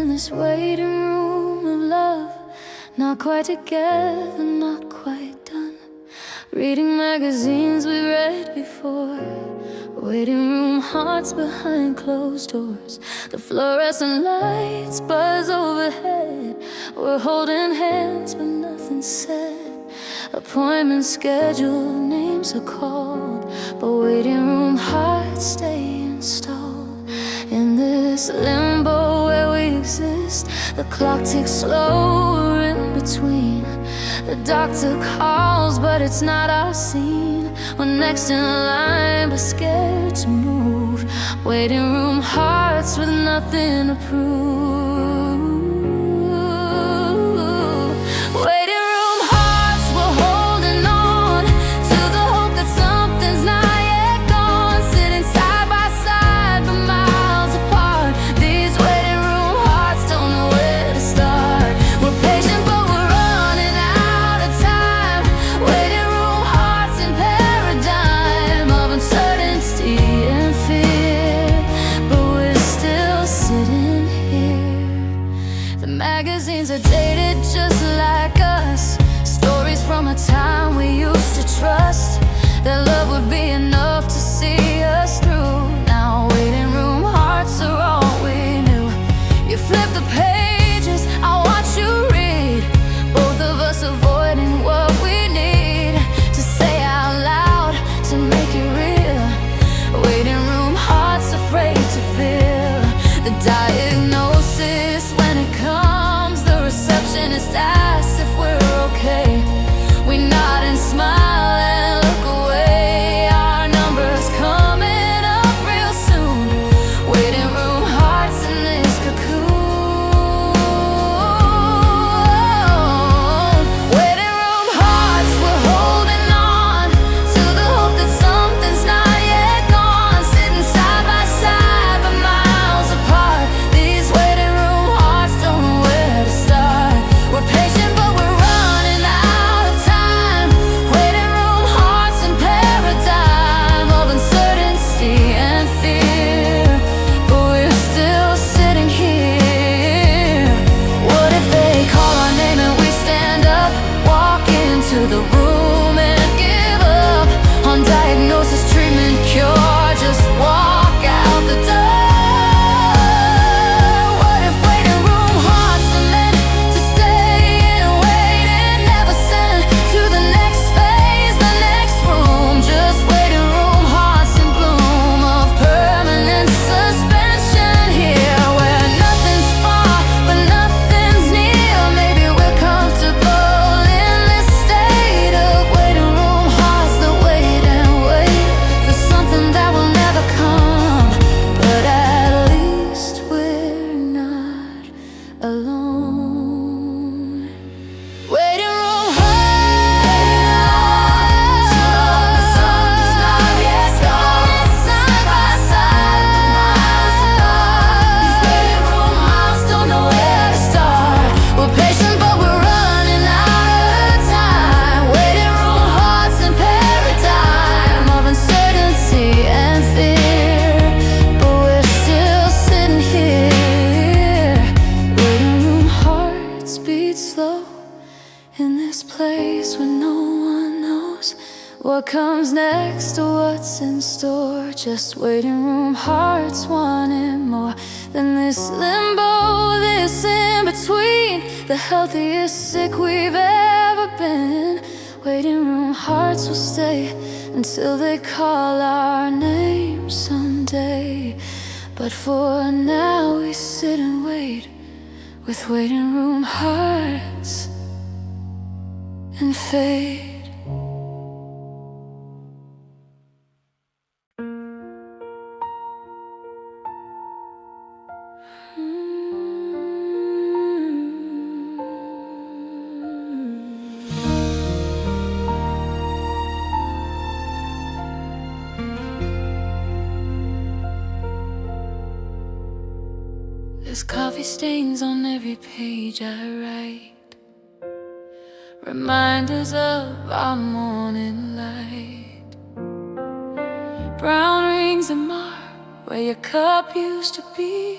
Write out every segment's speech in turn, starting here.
in this waiting room of love. Not quite together, not quite done. Reading magazines we read before. Waiting room hearts behind closed doors. The fluorescent lights buzz overhead. We're holding hands but nothing's said. Appointments scheduled, names are called, but waiting room hearts stay installed. In this limbo where we exist, the clock ticks slower in between. The doctor calls, but it's not our scene. We're next in line, but scared to move. Waiting room hearts with nothing to prove. Waiting room hearts, we're holding on to the hope that something's not yet gone. Sitting side by side, but miles apart. These waiting room hearts don't know where to start. We're patient, but we're running out of time. Waiting room hearts in paradigm of uncertainty and fear, but we're still sitting here. The magazines are dated just like us. Stories from a time we used to trust. That love would be enough to see us through. Now waiting room hearts are all we knew. You flip the pages, I watch you read. Both of us avoiding what we need to say out loud, to make it real. Waiting room hearts afraid to feel the diagnosis when it comes. The receptionist asks if we're okay. We nod and smile and look away. Our number's coming up real soon. Waiting room hearts in this cocoon. Waiting room hearts, we're holding on to the hope that something's not yet gone. Sitting side by side but miles apart. These waiting room hearts don't know where to start. We're patient but we're running out of time. Waiting room hearts in paradigm of uncertainty and fear, but we're still sitting here. What if they call our name and we stand up, walk into the room and give up on diagnosis, treatment, cure, just walk out the door? What if waiting room hearts are meant to stay and wait and never send to the next phase, the next room? Just waiting room hearts in bloom of permanent suspension here, where nothing's far but nothing's near. Maybe we're comfortable in this state of waiting room hearts that wait and wait for something that will never come. But at least we're not alone. Waiting room hearts, something's not yet gone. Side by side, miles apart. These waiting room hearts don't know where to start. We're patient but we're running out of time. Waiting room hearts in paradigm of uncertainty and fear, but we're still sitting here. Waiting room hearts beat slow in this place where no one knows what comes next or what's in store. Just waiting room hearts wanting more than this limbo, this in between. The healthiest sick we've ever been. Waiting room hearts will stay until they call our name someday. But for now we sit and wait with waiting room hearts and fade. There's coffee stains on every page I write, reminders of our morning light. Brown rings and mark where your cup used to be.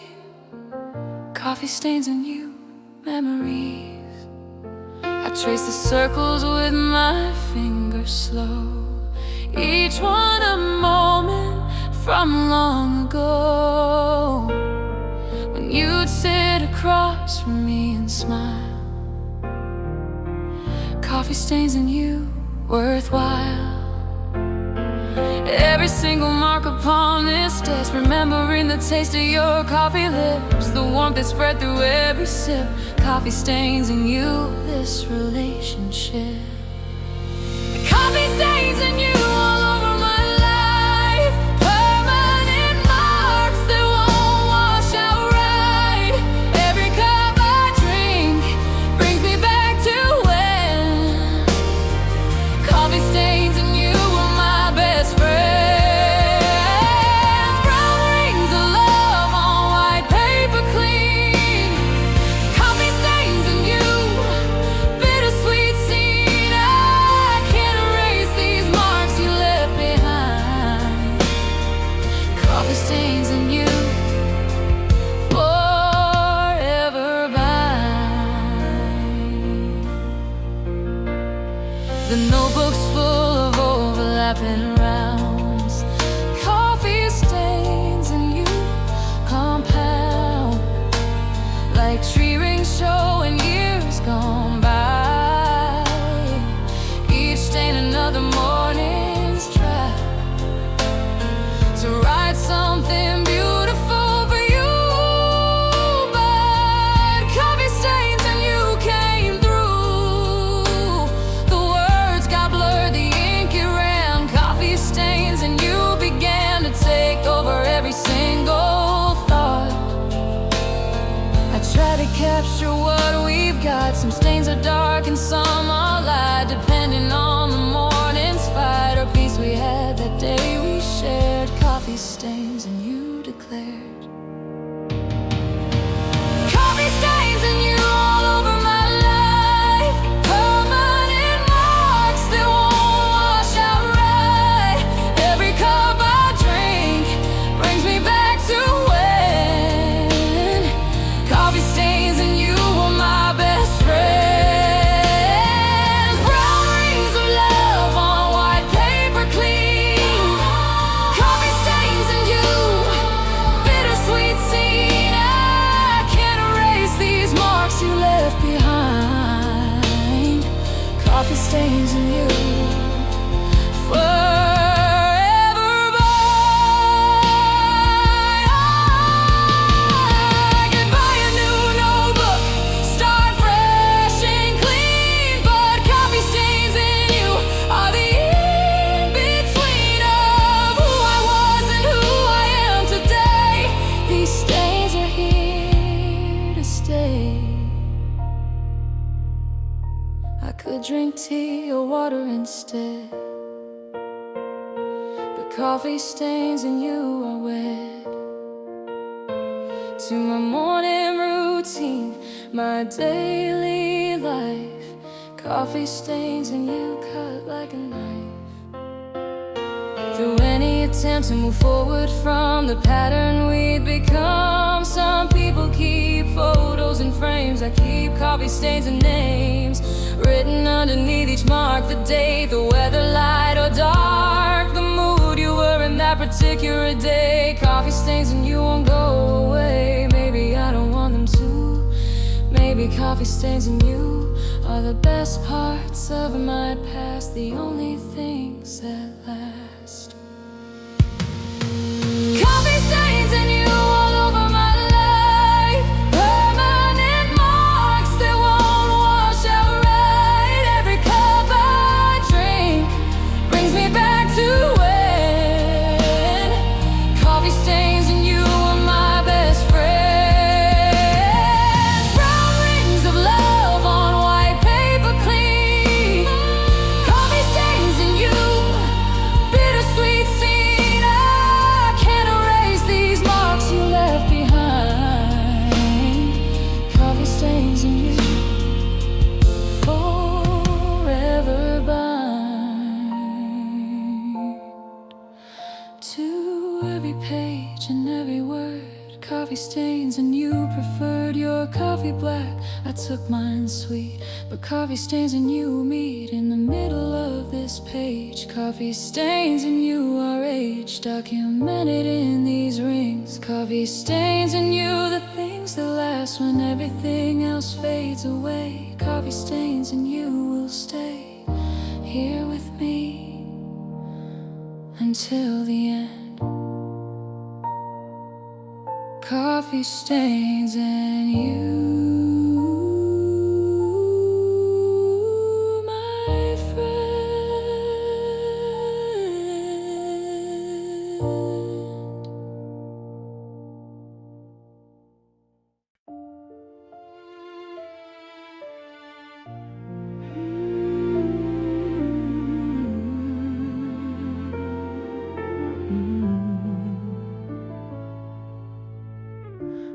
Coffee stains and you, memories. I trace the circles with my fingers slow, each one a moment from long ago, when you'd sit across from me and smile. Coffee stains and you, worthwhile. Every single mark upon this desk, remembering the taste of your coffee lips, the warmth that spread through every sip. Coffee stains and you, this relationship. Coffee stains and you all over my life, permanent marks that won't wash out right. Every cup I drink brings me back to when coffee stains and you were my best friend. The notebook's full of overlapping rounds. Coffee stains and you compound like tree rings showing years gone by. Each stain another morning's try to write something beautiful for you. But coffee stains and you came through. The words got blurred, the ink it ran. Coffee stains and you began to take over every single thought. I try to capture what we've got. Some stains are dark and some are light, depending on the morning's fight or peace we had that day we shared. Coffee stains and you declared. Coffee stains and you all over my life, permanent marks that won't wash out right. Every cup I drink brings me back to when coffee stains and you were my best friends. Brown rings of love on white paper clean. Coffee stains and you, bittersweet scene. I can't erase these marks you left behind. Coffee stains and you, forever mine. I could buy a new notebook, start fresh and clean, but coffee stains and you are the in-between of who I was and who I am today. These stains are here to stay. I could drink tea or water instead, but coffee stains and you are wed to my morning routine, my daily life. Coffee stains and you cut like a knife through any attempt to move forward from the pattern we'd become. Some people keep photos in frames, I keep coffee stains and names written underneath each mark, the date, the weather, light or dark, the mood you were in that particular day. Coffee stains and you won't go away. Maybe I don't want them to. Maybe coffee stains and you are the best parts of my past, the only things that last. Coffee stains and you all over my life, permanent marks that won't wash out right. Every cup I drink brings me back to when coffee stains and you were my best friends. Brown rings of love on white paper clean. Coffee stains and you, brewed your coffee black, I took mine sweet. But coffee stains and you meet in the middle of this page. Coffee stains and you are age, documented in these rings. Coffee stains and you, the things that last when everything else fades away. Coffee stains and you will stay here with me until the end. Coffee stains and you, my friend.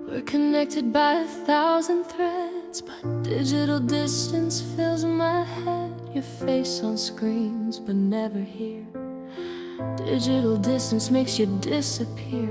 We're connected by 1,000 threads, but digital distance fills my head. Your face on screens, but never here. Digital distance makes you disappear.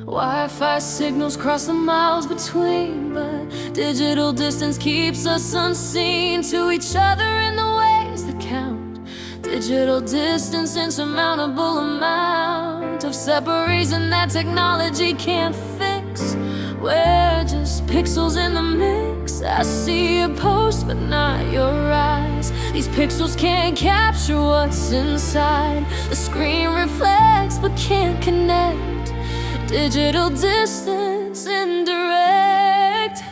Wi-Fi signals cross the miles between, but digital distance keeps us unseen to each other in the ways that count. Digital distance, insurmountable amount of separation that technology can't fix. We're just pixels in the mix. I see your post, but not your eyes. These pixels can't capture what's inside. The screen reflects, but can't connect. Digital distance, indirect.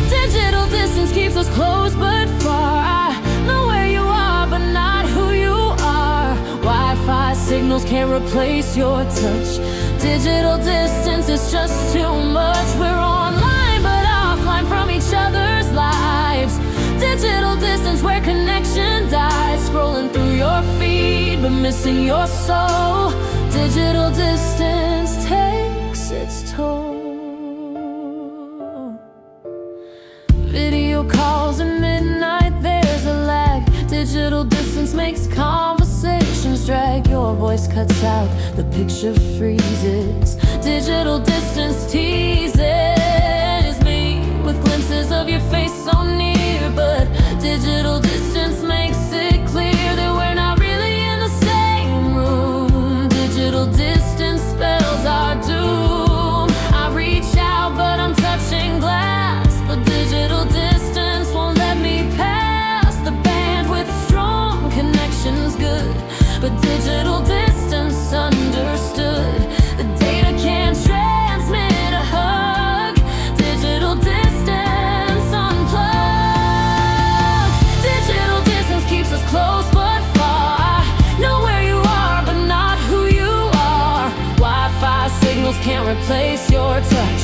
Digital distance keeps us close, but far. I know where you are, but not who you are. Wi-Fi signals can't replace your touch. Digital distance is just too much. We're online but offline from each other's lives. Digital distance where connection dies. Scrolling through your feed but missing your soul. Digital distance takes its toll. Video calls at midnight, there's a lag. Digital distance makes conversations drag. Your voice cuts out, the picture freezes. Digital distance teases me with glimpses of your face so near. But digital distance makes it clear that we're not really in the same room. Digital distance spells our doom. I reach out but I'm touching glass, but digital distance won't let me pass. The bandwidth strong, connection's good, but digital distance understood. The data can't transmit a hug. Digital distance unplugged. Digital distance keeps us close but far. I know where you are, but not who you are. Wi-Fi signals can't replace your touch.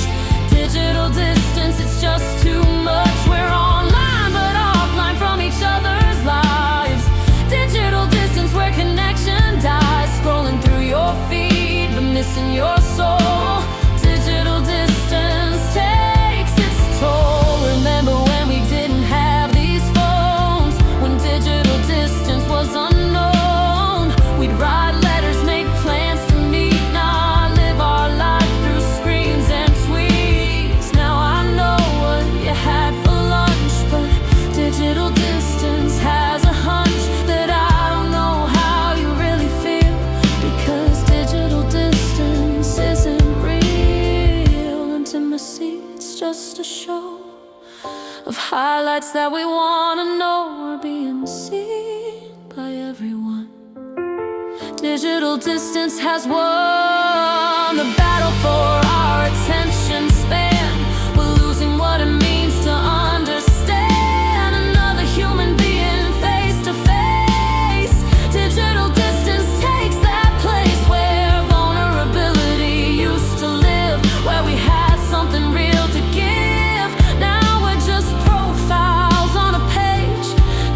Digital distance, it's just too much. We're online but offline from each other's lives. Digital distance where connection dies. Scrolling through your feed but missing your soul. Digital distance takes its toll. Remember when we didn't have these phones, when digital distance was unknown. We'd write letters, make plans to meet, now live our life through screens and tweets. Now I know what you had for lunch, but digital distance has a hunch that I don't know how you really feel, because digital distance isn't real. Intimacy, it's just a show of highlights that we wanna know are being seen by everyone. Digital distance has won the battle for our attention span. We're losing what it means to understand another human being face to face. Digital distance takes that place where vulnerability used to live, where we had something real to give. Now we're just profiles on a page.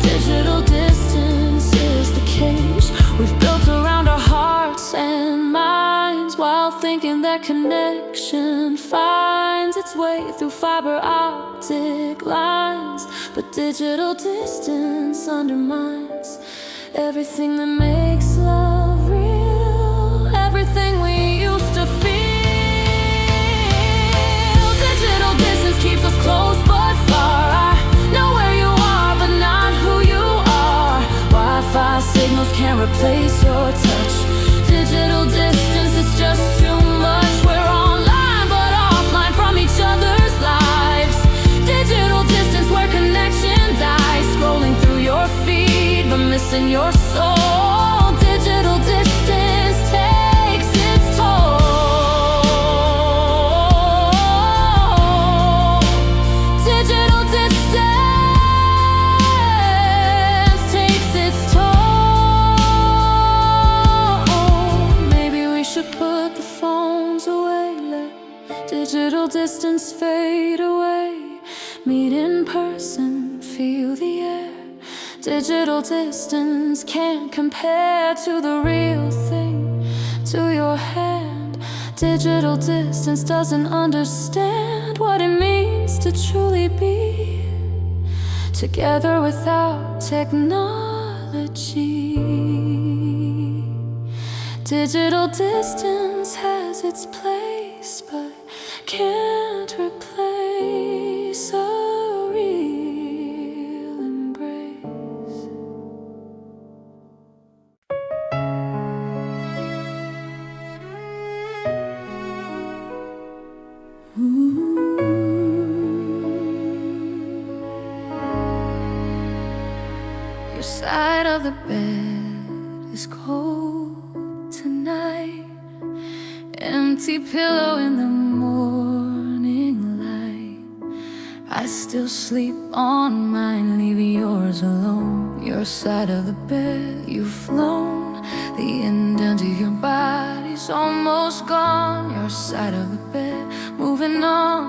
Digital distance is the cage we've built around our hearts and minds, while thinking that connection finds its way through fiber optic lines. But digital distance undermines everything that makes love real, everything we used to feel. Digital distance keeps us close meet in person, feel the air. Digital distance can't compare to the real thing, to your hand. Digital distance doesn't understand what it means to truly be together without technology. Digital distance has its place, but can't replace a real embrace. Your side of the bed is cold tonight. Empty pillow in the morning light. I still sleep on mine, leave yours alone. Your side of the bed, you've flown. The end into your body's almost gone. Your side of the bed, moving on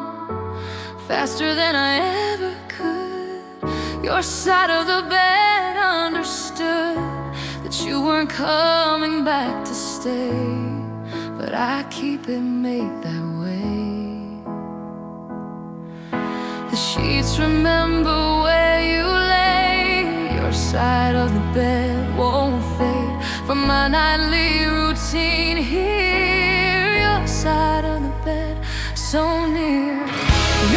faster than I ever could. Your side of the bed understood that you weren't coming back to stay, but I keep it made that way. The sheets remember where you lay. Your side of the bed won't fade from my nightly routine here. Your side of the bed, so near.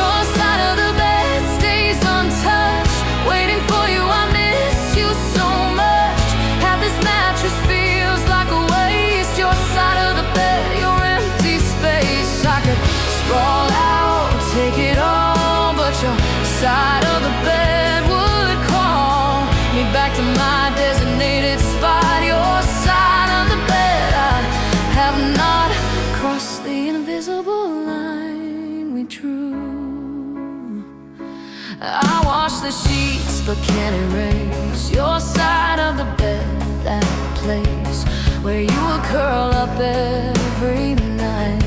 Your side of the bed stays untouched, waiting for you. I miss you so much. Half this mattress feels like a waste. Your side of the bed, your empty space. I could sprawl out, take it all, but your side of the bed would call me back to my designated spot. Your side of the bed, I have not crossed the invisible line we drew. I wash the sheets but can't erase your side of the bed, that place where you would curl up every night.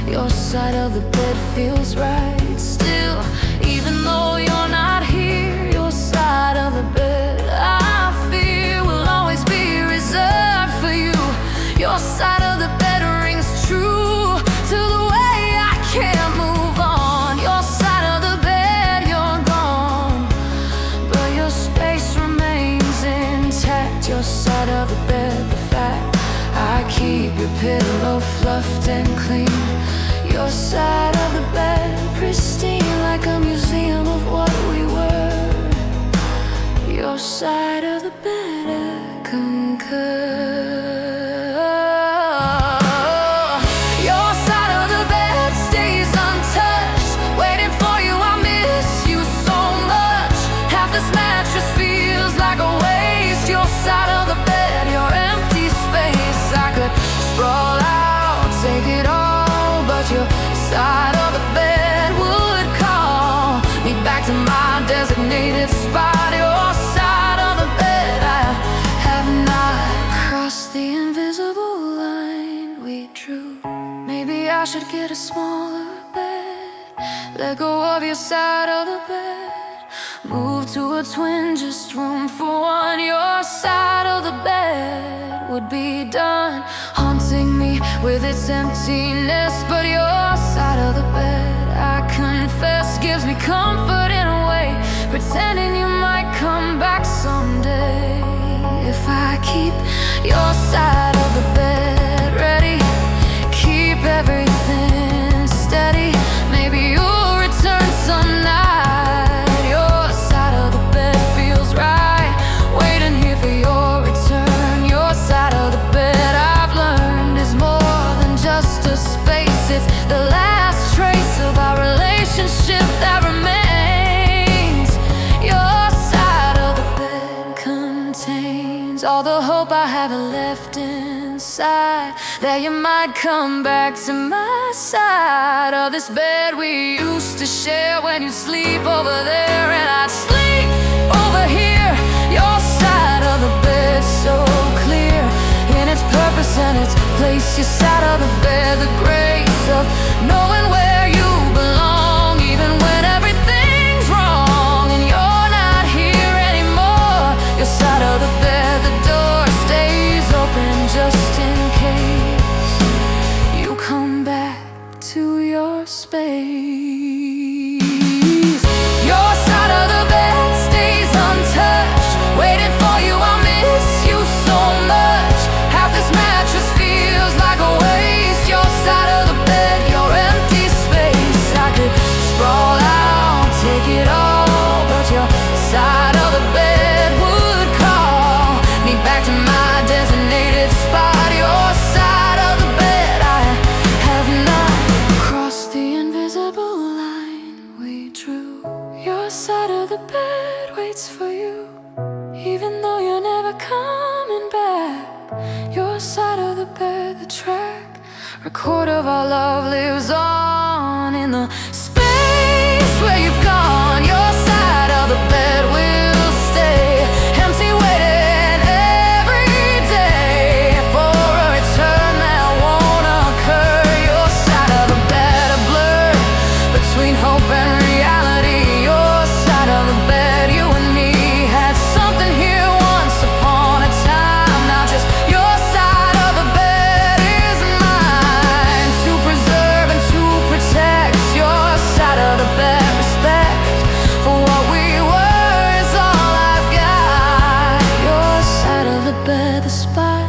Your side of the bed feels right still, even though you're not here. Your side of the bed, I fear, will always be reserved for you. Your side of the bed rings true to the way I can't move on. Your side of the bed, you're gone, but your space remains intact. Your side of the bed, the fact I keep your pillow fluffed and clean. Your side of the bed, pristine like a museum of what we were. Your side of the bed, concur. Your side of the bed stays untouched, waiting for you. I miss you so much. Half this mattress feels like a waste. Your side of the bed, your empty space. I could sprawl out, take it all, but your side of the bed would call me back to my designated spot. Your side of the bed, I have not crossed the invisible line we drew. Maybe I should get a smaller bed, let go of your side of the bed, move to a twin, just room for one. Your side of the bed would be done, haunting me with its emptiness. But your side of the bed, I confess, gives me comfort in a way, pretending you might come back someday. If I keep your side of the bed ready, keep everything steady, maybe you'll return some night. Your side of the bed feels right, waiting here for your return. Your side of the bed, I've learned, is more than just a space. It's the last trace of our relationship that remains. Your side of the bed contains all the hope I haven't left inside, that you might come back to my side of this bed we used to share. When you sleep over there and I'd sleep over here. Your side of the bed, so clear in its purpose and its place. Your side of the bed, the grace of knowing where you belong, even when everything side of the bed waits for you, even though you're never coming back. Your side of the bed, the track record of our love lives on in the space where you've gone. Your side of the bed will stay empty, waiting every day for a return that won't occur. Your side of the bed, a blur between hope and reality. Your side of the bed, you and me had something here once upon a time. Now just your side of the bed is mine to preserve and to protect. Your side of the bed, respect for what we were is all I've got. Your side of the bed, the spot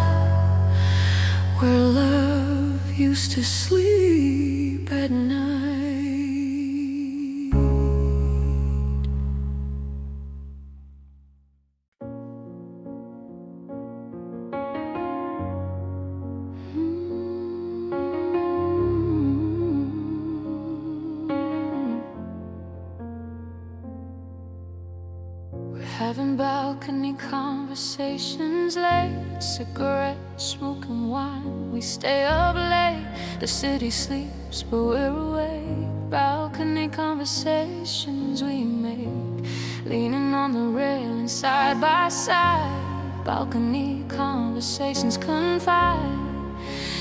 where love used to sleep at night. Having balcony conversations late, cigarettes, smoking wine. We stay up late, the city sleeps but we're awake. Balcony conversations we make, leaning on the railing side by side. Balcony conversations confide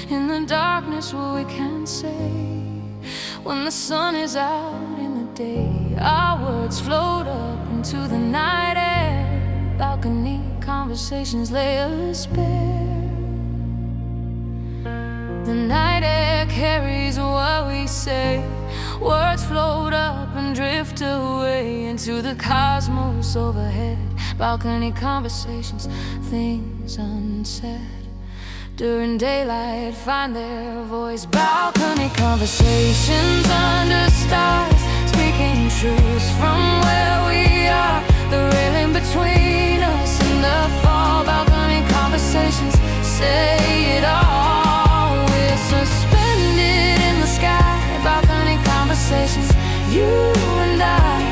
in the darkness what we can't say. When the sun is out in the day, our words float up into the night air. Balcony conversations lay us bare. The night air carries what we say. Words float up and drift away into the cosmos overhead. Balcony conversations, things unsaid during daylight find their voice. Balcony conversations under stars, speaking truths from where we are. The railing between us and the fall. Balcony conversations say it all. We're suspended in the sky. Balcony conversations, you and I,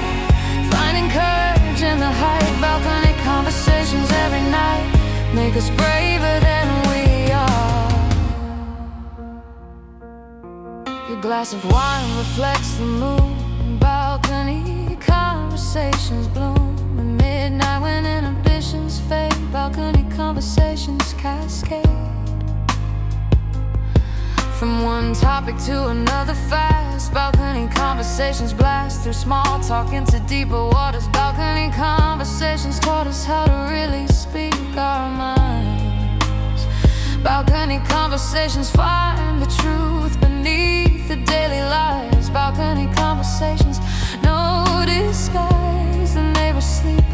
finding courage in the height. Balcony conversations every night make us braver than we are. Your glass of wine reflects the moon. Balcony conversations bloom at midnight when inhibitions fade. Balcony conversations cascade from one topic to another fast. Balcony conversations blast through small talk into deeper waters. Balcony conversations taught us how to really speak our minds. Balcony conversations find the truth beneath the daily lies. Balcony conversations, no disguise. The neighbors sleep,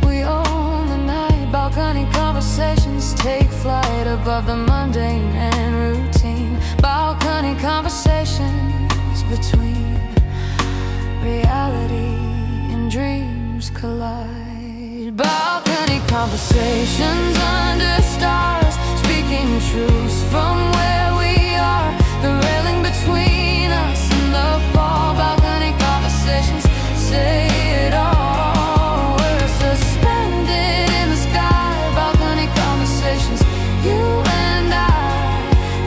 we own the night. Balcony conversations take flight above the mundane and routine. Balcony conversations between reality and dreams collide. Balcony conversations under stars, speaking truths from where we are. The railing between us and the fall. Balcony conversations say it all. We're suspended in the sky. Balcony conversations, you and I,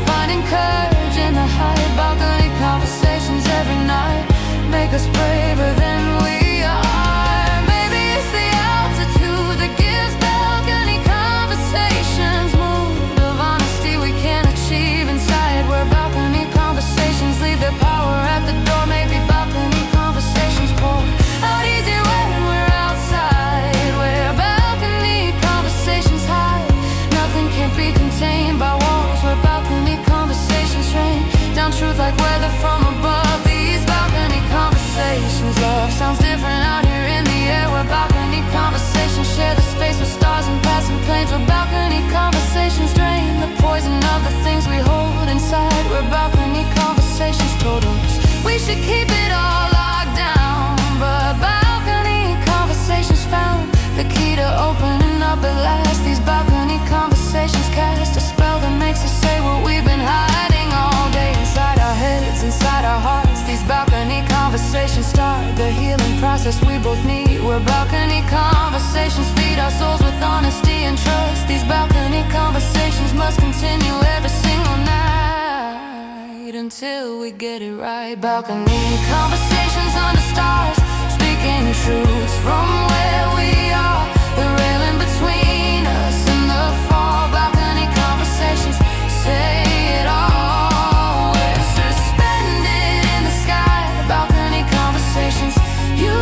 finding courage in the height. Balcony conversations every night make us braver than we are. Maybe it's the altitude that gives balcony conversations mood of honesty we can't achieve inside. Where balcony conversations leave their power at the door. Maybe balcony conversations pour out easy when we're outside. Where balcony conversations hide, nothing can't be contained by walls. Where balcony conversations rain down truth like weather from above. These balcony conversations, love sounds different out here in the air. Where balcony conversations share the space with stars and passing planes. Where balcony conversations drain the poison of the things we hold inside. Where balcony conversations told us we should keep it all locked down, but balcony conversations found the key to opening up at last. These balcony conversations cast a spell that makes us say what we've been hiding all day inside our heads, inside our hearts. These balcony conversations start the healing process we both need. where balcony conversations feed our souls with honesty and trust. These balcony conversations must continue every single night until we get it right. Balcony conversations under stars, speaking truths from where we are, the railing between us and the fall. Balcony conversations say it all. We're suspended in the sky. Balcony conversations, you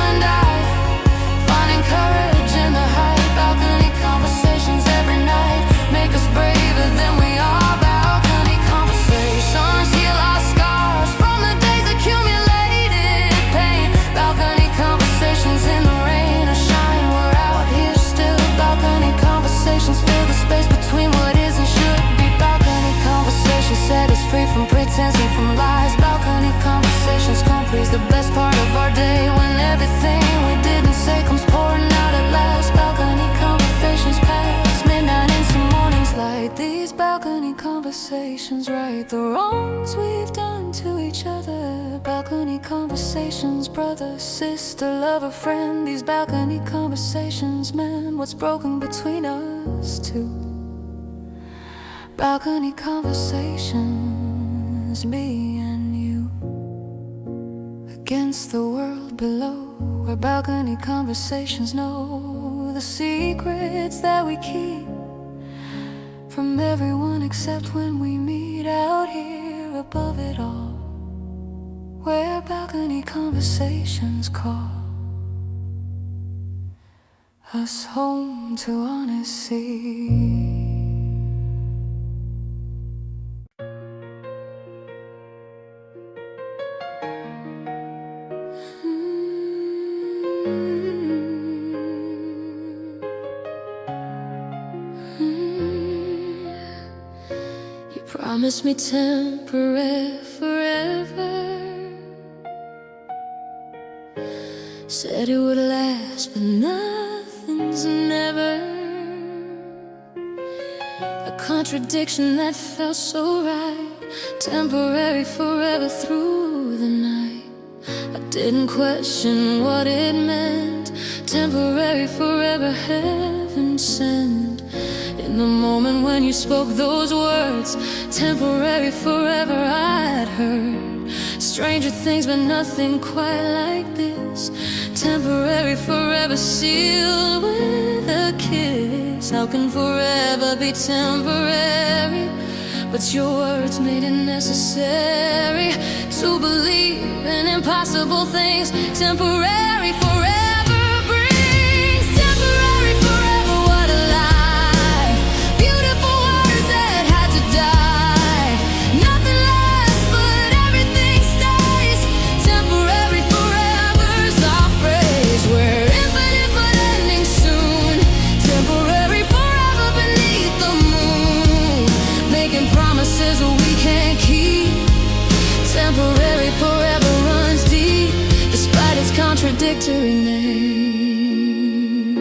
and I, finding courage in the height. Balcony conversations every night make us braver than we are. Balcony conversations heal our scars from the days accumulated pain. Balcony conversations in the rain or shine, we're out here still. Balcony conversations fill the space between what is and should be. Balcony conversations set us free from pretense and from lies. Balcony conversations comprise the best part of our day, when everything we didn't say comes pouring out at last. Balcony conversations pass midnight into morning's light. These balcony conversations right the wrongs we've done to each other. Balcony conversations, brother, sister, lover, friend. These balcony conversations mend what's broken between us two. Balcony conversations, me and you, against the world below, where balcony conversations know the secrets that we keep from everyone except when we meet out here above it all, where balcony conversations call us home to honesty. Promise me temporary forever. Said it would last, but nothing's never. A contradiction that felt so right. Temporary forever through the night. I didn't question what it meant. Temporary forever, heaven sent. In the moment when you spoke those words, temporary forever I'd heard stranger things, but nothing quite like this. Temporary forever sealed with a kiss. How can forever be temporary? But your words made it necessary to believe in impossible things. Temporary forever. Temporary forever runs deep, despite its contradictory name.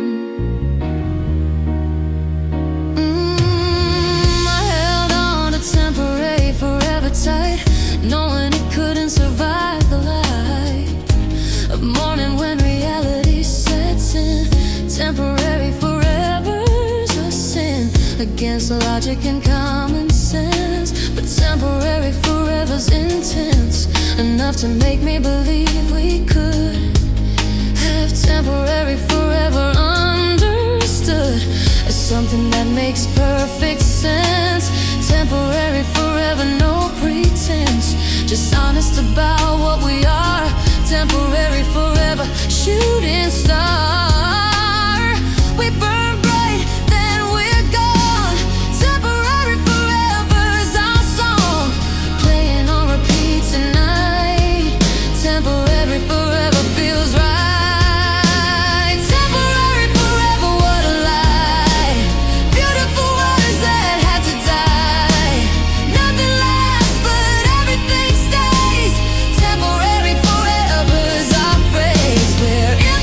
I held on to temporary forever tight, knowing it couldn't survive the light of morning when reality sets in. Temporary forever's a sin against logic and common sense, but temporary forever's intense enough to make me believe we could have temporary forever understood as something that makes perfect sense. Temporary forever, no pretense, just honest about what we are. Temporary forever, shooting star. We burn bright, then we're gone. Temporary forever's our song, playing on repeat tonight. Temporary forever feels right. Temporary forever, what a lie. Beautiful words that had to die. Nothing lasts, but everything stays. Temporary forever's our phrase. We're in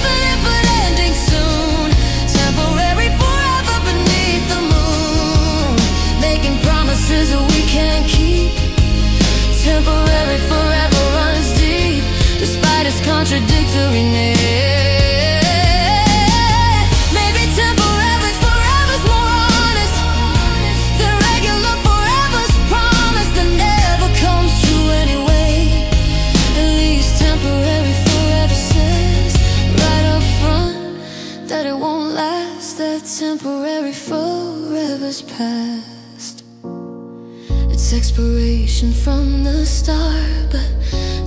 that temporary forever's past. It's expiration from the start, but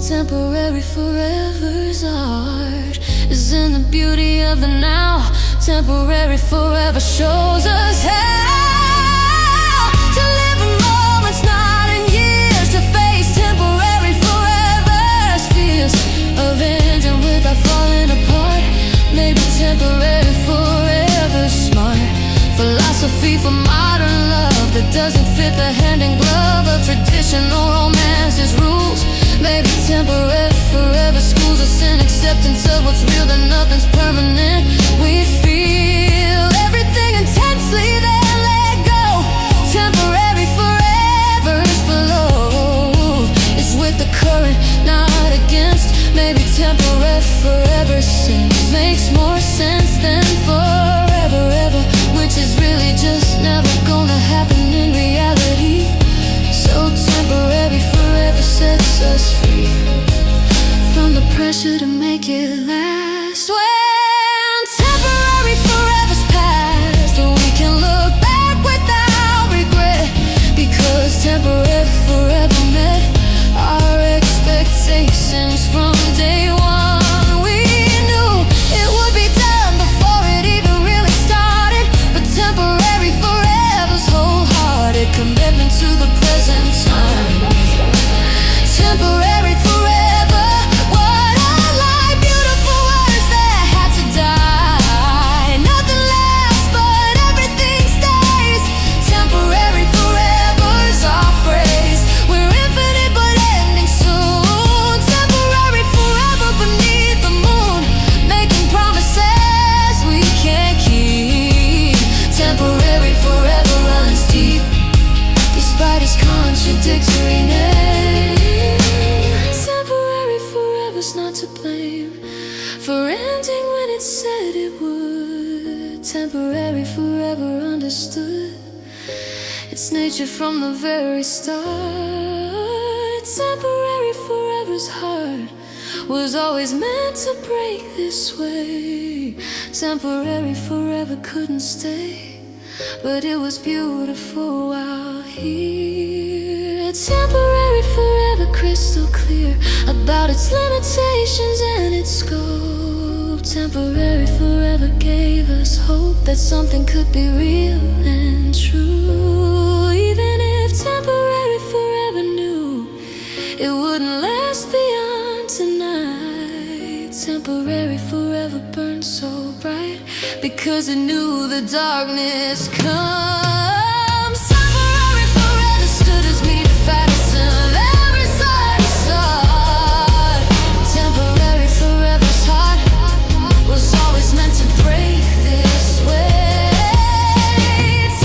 temporary forever's art is in the beauty of the now. Temporary forever shows us how to live in moments, not in years, to face temporary forever's fears of ending without falling apart. Maybe temporary forever's smart philosophy for modern love that doesn't fit the hand in glove of traditional romance's rules. Maybe temporary forever schools us in acceptance of what's real, that nothing's permanent. We feel everything intensely, then let go. Temporary forever's flow is with the current, not against. Maybe temporary forever seems makes more sense than forever ever, which is really just never gonna happen in reality. So temporary forever sets us free from the pressure to make it last. When temporary forever's past, we can look back without regret, because temporary forever met our expectations from day one. We knew it would be done before it even really started, but temporary forever's wholehearted commitment to the present time. Temporary forever, what a lie, beautiful words that had to die. Nothing lasts, but everything stays. Temporary forever's our phrase. We're infinite but ending soon. Temporary forever beneath the moon, making promises we can't keep. Temporary forever runs deep, despite its contradictory name. Temporary forever's not to blame for ending when it said it would. Temporary forever understood its nature from the very start. Temporary forever's heart was always meant to break this way. Temporary forever couldn't stay, but it was beautiful while here. Temporary forever crystal clear about its limitations and its scope. Temporary forever gave us hope that something could be real and true. Even if temporary forever knew it wouldn't last beyond tonight. Temporary forever burned so bright because it knew the darkness comes. Temporary forever stood as me to fasten every side he sought. Temporary forever's heart was always meant to break this way.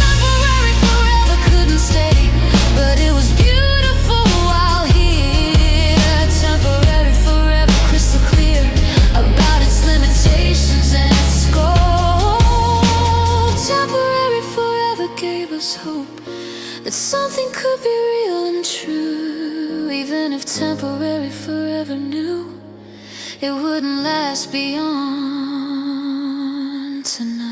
Temporary forever couldn't stay, but it was beautiful while here. Temporary forever crystal clear about its limitations and its scope. Temporary forever gave us hope that something could be real and true. Even if temporary forever knew it wouldn't last beyond tonight.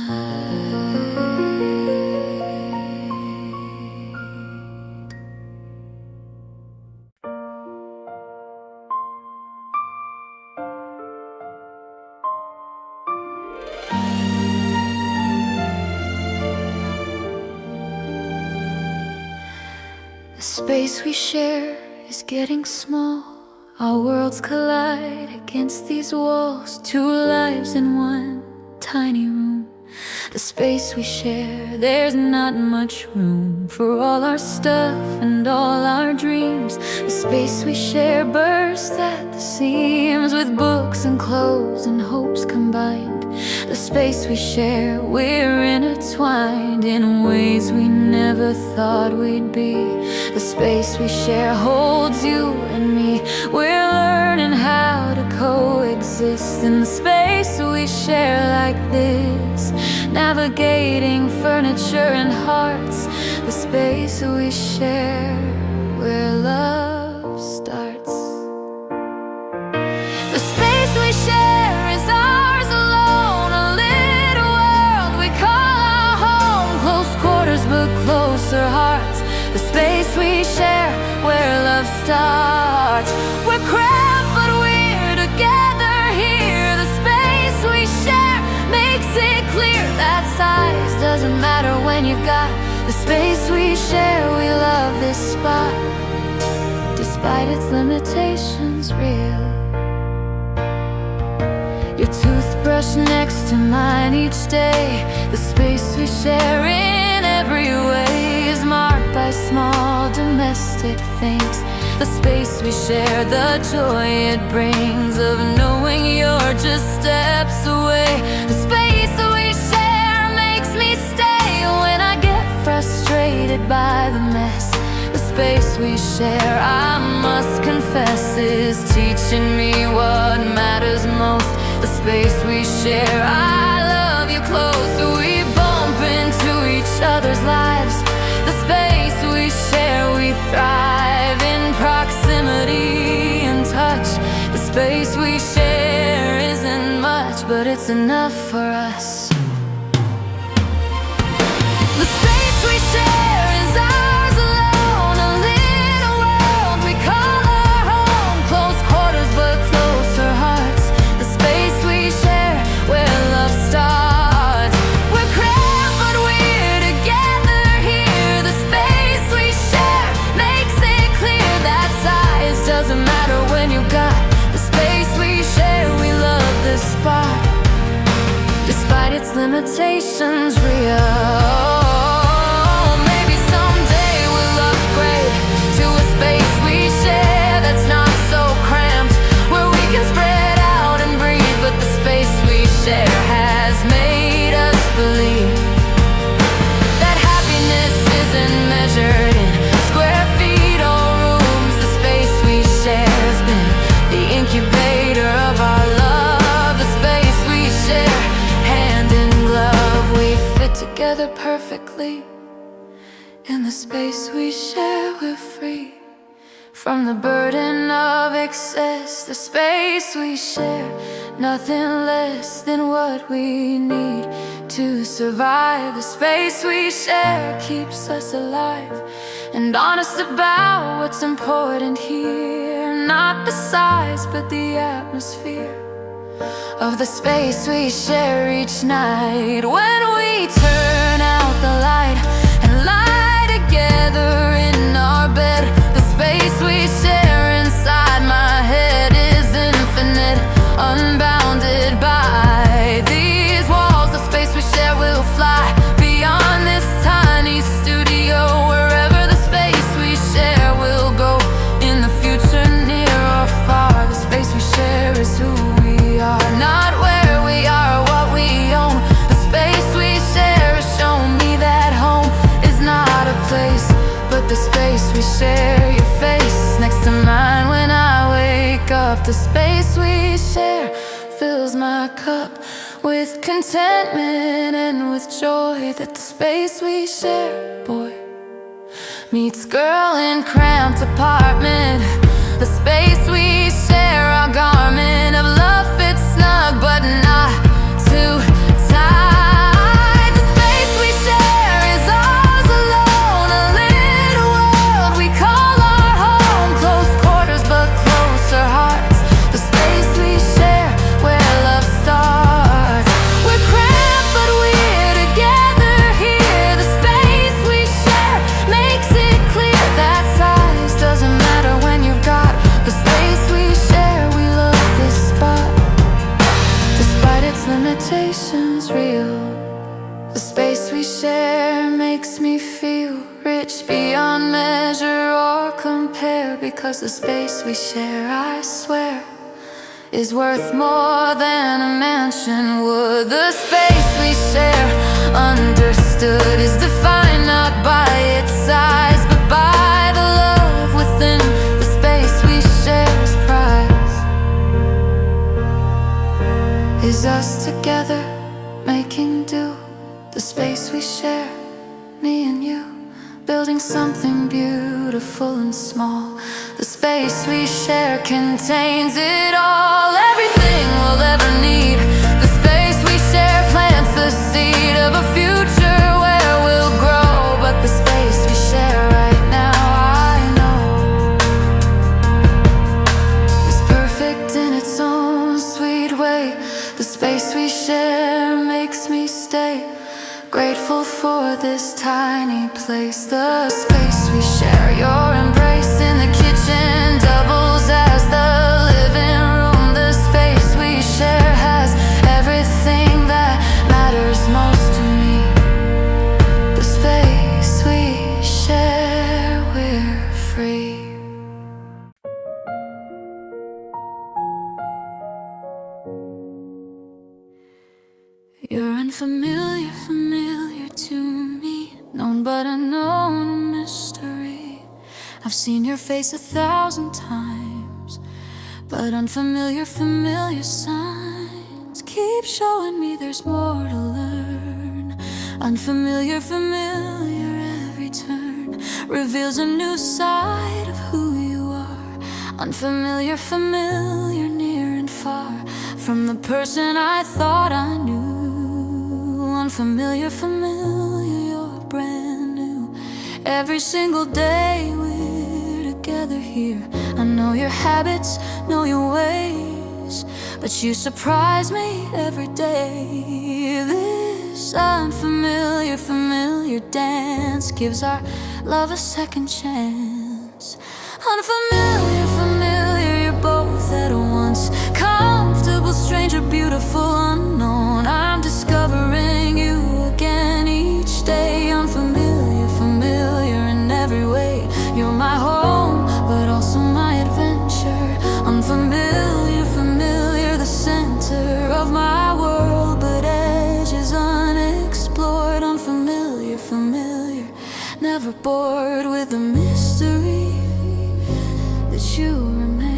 The space we share is getting small. Our worlds collide against these walls. Two lives in one tiny room. The space we share, there's not much room for all our stuff and all our dreams. The space we share bursts at the seams, with books and clothes and hopes combined. The space we share, we're intertwined in ways we never thought we'd be. The space we share holds you and me. We're learning how to coexist in the space we share like this, navigating furniture and hearts. The space we share, where love starts. The space we share is ours alone, a little world we call when you've got the space we share. We love this spot, despite its limitations, real. Your toothbrush next to mine each day. The space we share in every way is marked by small domestic things. The space we share, the joy it brings of knowing you're just steps away. The space that we share makes me stay when I get frustrated by the mess. The space we share, I must confess, is teaching me what matters most. The space we share, I love you close, so we bump into each other's lives. The space we share, we thrive in proximity and touch. The space we share isn't much, but it's enough for us. The space we share is ours alone, a little world we call our home. Close quarters but closer hearts. The space we share, where love starts. We're cramped but we're together here. The space we share makes it clear that size doesn't matter when you got the space we share. We love this spot, despite its limitations, real. Maybe someday we'll upgrade to a space we share that's not so cramped, where we can spread out and breathe. But the space we share has made us believe that happiness isn't measured in square feet or rooms. The space we share has been the incubator of our love. The space we share, hand in glove, we fit together perfectly. In the space we share, we're free from the burden of excess. The space we share, nothing less than what we need to survive. The space we share keeps us alive and honest about what's important here. Not the size, but the atmosphere of the space we share each night. When we turn out the light and lie together in our bed, the space we share inside my head is infinite, unbounded by these walls. The space we share will fly beyond this tiny studio. Wherever the space we share will go in the future, near or far. The space we share is who we are, not where we are or what we own. The space we share has shown me that home is not a place, but the space we share. Your face next to mine when I wake up. The space we share fills my cup with contentment and with joy. That the space we share, boy, meets girl in cramped apartment. The space we share, our garment of love fits snug but not too tight. The space we share is ours alone, a little world we call our home. Close quarters but closer hearts. The space we share, where love starts. We're cramped but we're together here. The space we share makes it clear that size doesn't matter when you've got the space we share. We love this spot, despite its limitations, real. The space we share makes me feel rich beyond measure or compare. Because the space we share, I swear, is worth more than a mansion would. The space we share, understood, is defined not by its size, but by the love within. The space we share's prize is us together, making do. The space we share, me and you, building something beautiful and small. The space we share contains it all, everything we'll ever need. The space we share plants the seed of a future where we'll grow. But the space we share right now, I know, is perfect in its own sweet way. The space we share makes me stay Grateful for this tiny place, the space we share. Your embrace in the kitchen doubles as the living room. The space we share has everything that matters most to me. The space we share, we're free. You're unfamiliar, familiar to me, known but unknown, a mystery. I've seen your face 1,000 times, but unfamiliar, familiar signs keep showing me there's more to learn. Unfamiliar, familiar, every turn reveals a new side of who you are. Unfamiliar, familiar, near and far from the person I thought I knew. Unfamiliar, familiar, you're brand new. Every single day we're together here. I know your habits, know your ways, but you surprise me every day. This unfamiliar, familiar dance gives our love a second chance. Unfamiliar, familiar, you're both at once. Comfortable, stranger, beautiful, unknown. I'm discovering you again each day. Unfamiliar, familiar in every way. You're my home, but also my adventure. Unfamiliar, familiar, the center of my world, but edges unexplored. Unfamiliar, familiar, never bored with the mystery that you remain.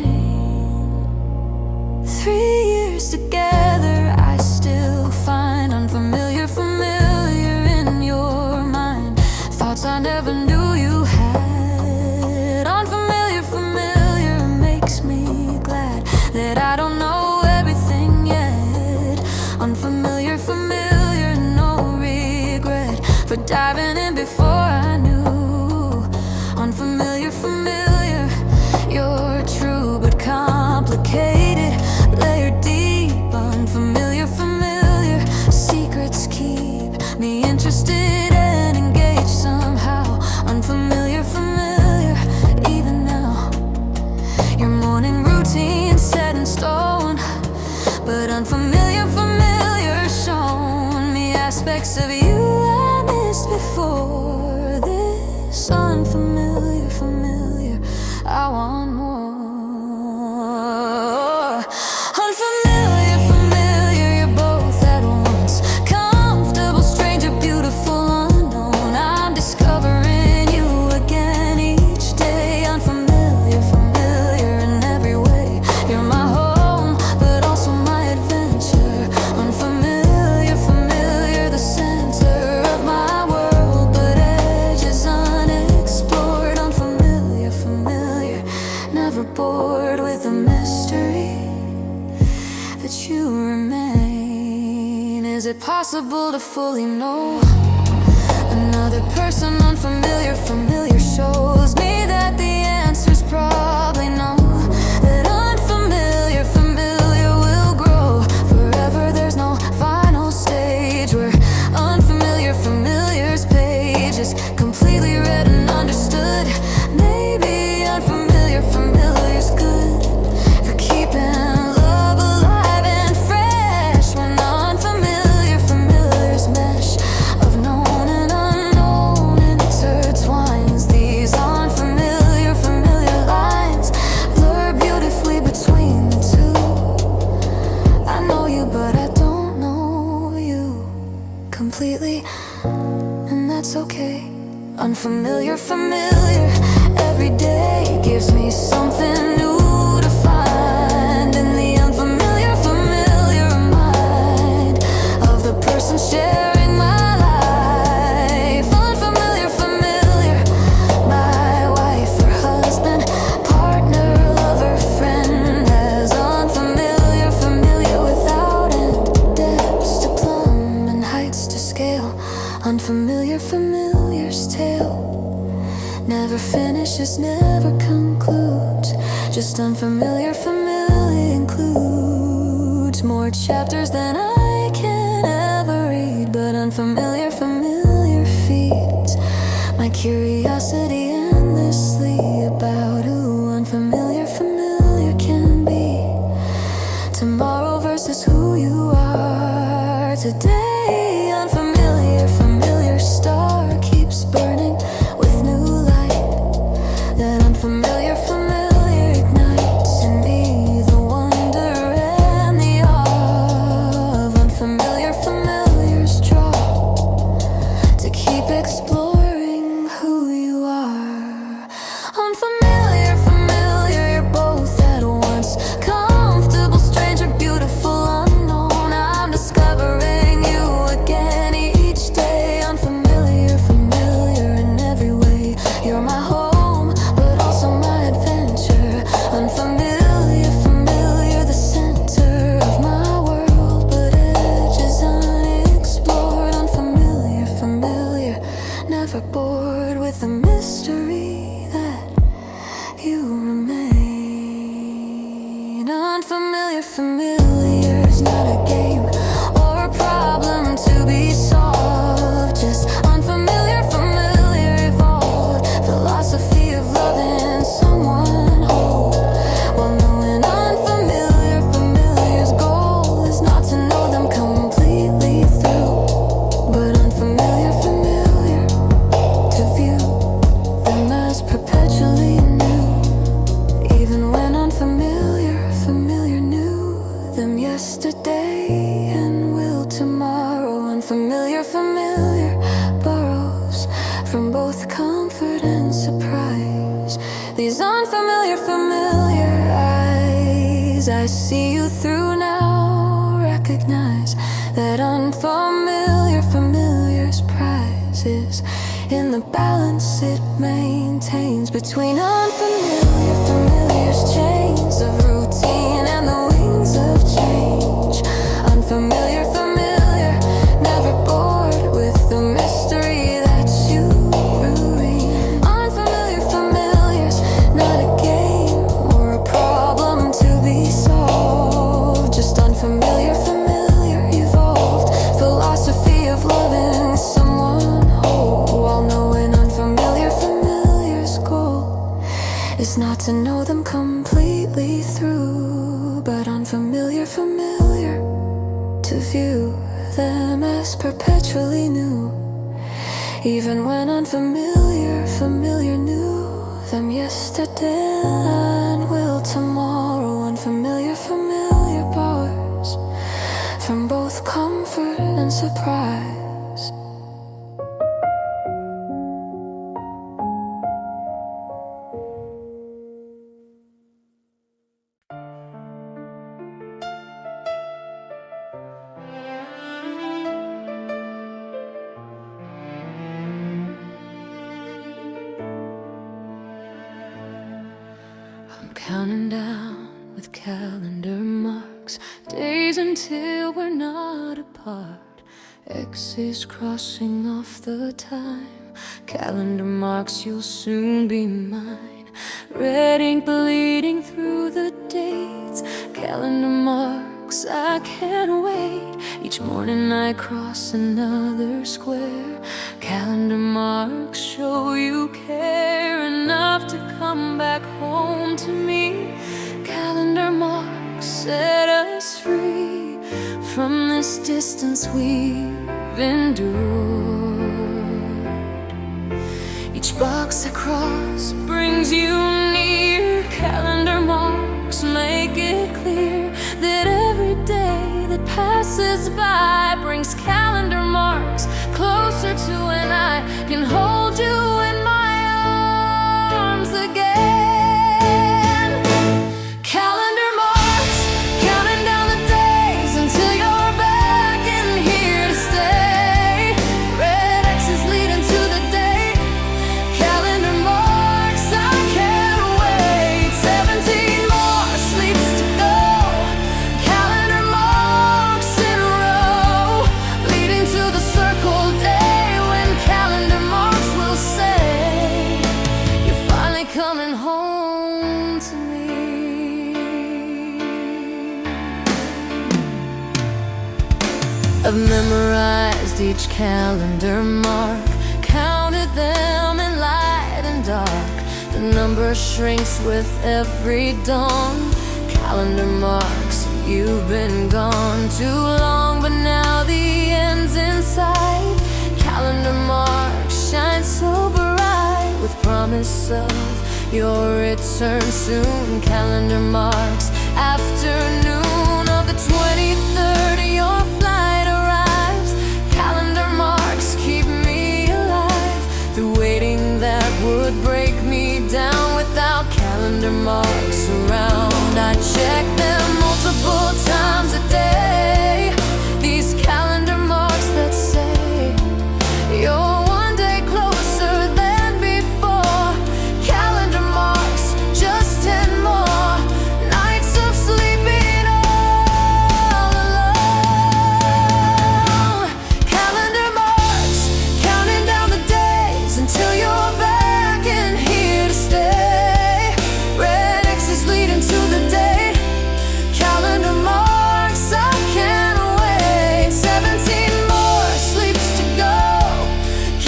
3 years together, I still find unfamiliar, familiar in your mind. Thoughts I never knew you had. Unfamiliar, familiar makes me glad that I don't know everything yet. Unfamiliar, familiar, no regret for diving in before I knew. Unfamiliar, familiar, you're true but complicated, layered deep. Unfamiliar, familiar, secrets keep me interested and engaged somehow. Unfamiliar, familiar, even now. Your morning routine set in stone, but unfamiliar, familiar, shown me aspects of you I missed before. This unfamiliar, familiar, I want more. Unfamiliar, familiar, you're both at once. Comfortable, stranger, beautiful, unknown. I'm discovering you again each day. Unfamiliar, familiar in every way. You're my home, but also my adventure. Unfamiliar, familiar, the center of my world, but edges unexplored. Unfamiliar, familiar, never bored with the mystery that you remain. Is it possible to fully know another person? Unfamiliar, familiar shows me that the answer's probably no. That unfamiliar, familiar will grow forever. There's no final stage where unfamiliar, familiar's page is completely read and understood. Maybe unfamiliar, familiar's good for keeping love alive and fresh. When unfamiliar, familiar's mesh of known and unknown intertwines. These unfamiliar, familiar lines blur beautifully between the two. I know you, but I don't know you completely, and that's okay. Unfamiliar, familiar, every day gives me something new to find. In the unfamiliar, familiar mind of the person sharing my life. Unfamiliar, familiar, my wife or husband, partner, lover, friend. As unfamiliar, familiar without end, depths to plumb and heights to scale. Unfamiliar, familiar's tale never finishes, never concludes. Just unfamiliar, familiar includes more chapters than I can ever read. But unfamiliar, familiar today. Unfamiliar, familiar star keeps burning with new light. That unfamiliar, familiar ignites in me the wonder and the awe of unfamiliar, familiar's draw to keep exploring who you are. Unfamiliar, familiar, you're both at once. Comfortable, stranger, beautiful, unknown. I'm discovering you again each day. Unfamiliar, familiar in every way. You're my home, but also my adventure. Unfamiliar, familiar, the center of my world, but edges unexplored. Unfamiliar, familiar, never bored with the mystery that you remain. Unfamiliar, familiar is not a game or a problem to be solved. Just unfamiliar, familiar, evolved philosophy of loving someone whole, while knowing unfamiliar, familiar's goal is not to know them completely through, but unfamiliar, familiar, to view them as perpetually new. Even when unfamiliar, familiar knew them yesterday and will tomorrow. Unfamiliar, familiar borrows from both comfort and surprise. These unfamiliar, familiar eyes I see you through now. Recognize that unfamiliar, familiar's prize is in the balance it maintains between unfamiliar, familiar's chains of routine and the wings of change. Unfamiliar, familiar, never bored with the mystery that you bring. Unfamiliar, familiar's not a game or a problem to be solved. Just unfamiliar, familiar, evolved philosophy of loving someone whole, while knowing unfamiliar, familiar's goal is not to know them completely through, but unfamiliar, familiar, to view them as perpetually new. Even when unfamiliar, familiar knew them yesterday and will tomorrow. Unfamiliar, familiar bars from both comfort and surprise. I'm counting down with calendar marks, days until we're not apart. X's crossing off the time, calendar marks you'll soon be mine. Red ink bleeding through the dates, calendar marks I can't wait. Each morning I cross another square, calendar marks show you care enough to come back home to me. Calendar marks set us free from this distance we've endured. Each box I cross brings you near. Calendar marks make it clear that every day that passes by brings calendar marks closer to when I can hold you in my arms again. Calendar marks, counting down the days until you're back in here to stay. Red X's leading to the date. Calendar marks, I can't wait. 17 more sleeps to go. Calendar marks in a row, leading to the circle day when calendar marks will say you're finally coming home to me. I've memorized each calendar mark, counted them in light and dark. The number shrinks with every dawn. Calendar marks, you've been gone too long, but now the promise of your return soon. Calendar marks afternoon of the 23rd, your flight arrives. Calendar marks keep me alive. The waiting that would break me down. Without calendar marks around, I check them multiple times a day. These calendar marks that say you're one day closer than before. Calendar marks, just 10 more nights of sleeping all alone. Calendar marks, counting down the days until you're back and here to stay. Red X's leading to the date. Calendar marks, I can't wait. 17 more sleeps to go.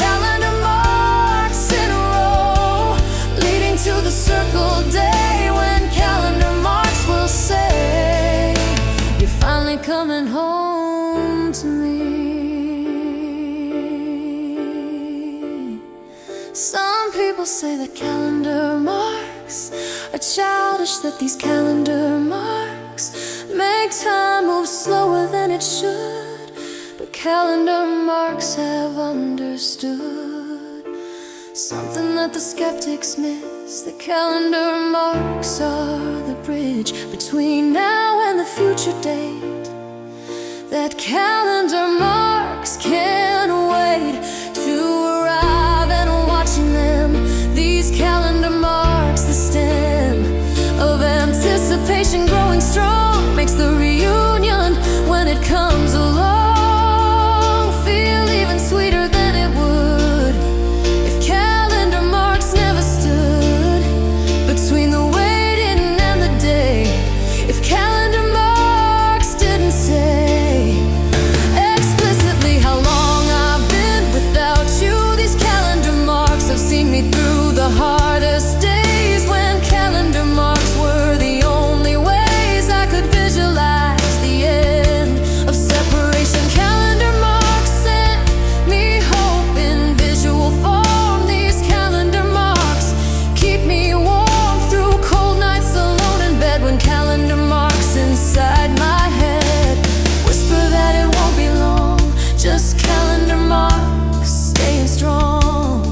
Calendar marks in a row, leading to the circle day when calendar marks will say you're finally coming home to me. Some people say that calendar marks are childish, that these calendar marks make time move slower than it should. But calendar marks have understood something that the skeptics miss. The calendar marks are the bridge between now and the future date. That calendar marks can't wait to arrive, and watching them, these calendar marks, the stem of anticipation growing strong, makes the reunion when it comes along feel even sweeter than it would if calendar marks never stood between the waiting and the day. If calendar marks didn't say explicitly how long I've been without you. These calendar marks have seen me through the hardest days, when calendar marks were the only ways I could visualize the end of separation. Calendar marks sent me hope in visual form. These calendar marks keep me warm through cold nights alone in bed, when calendar marks inside my head whisper that it won't be long. Just calendar marks staying strong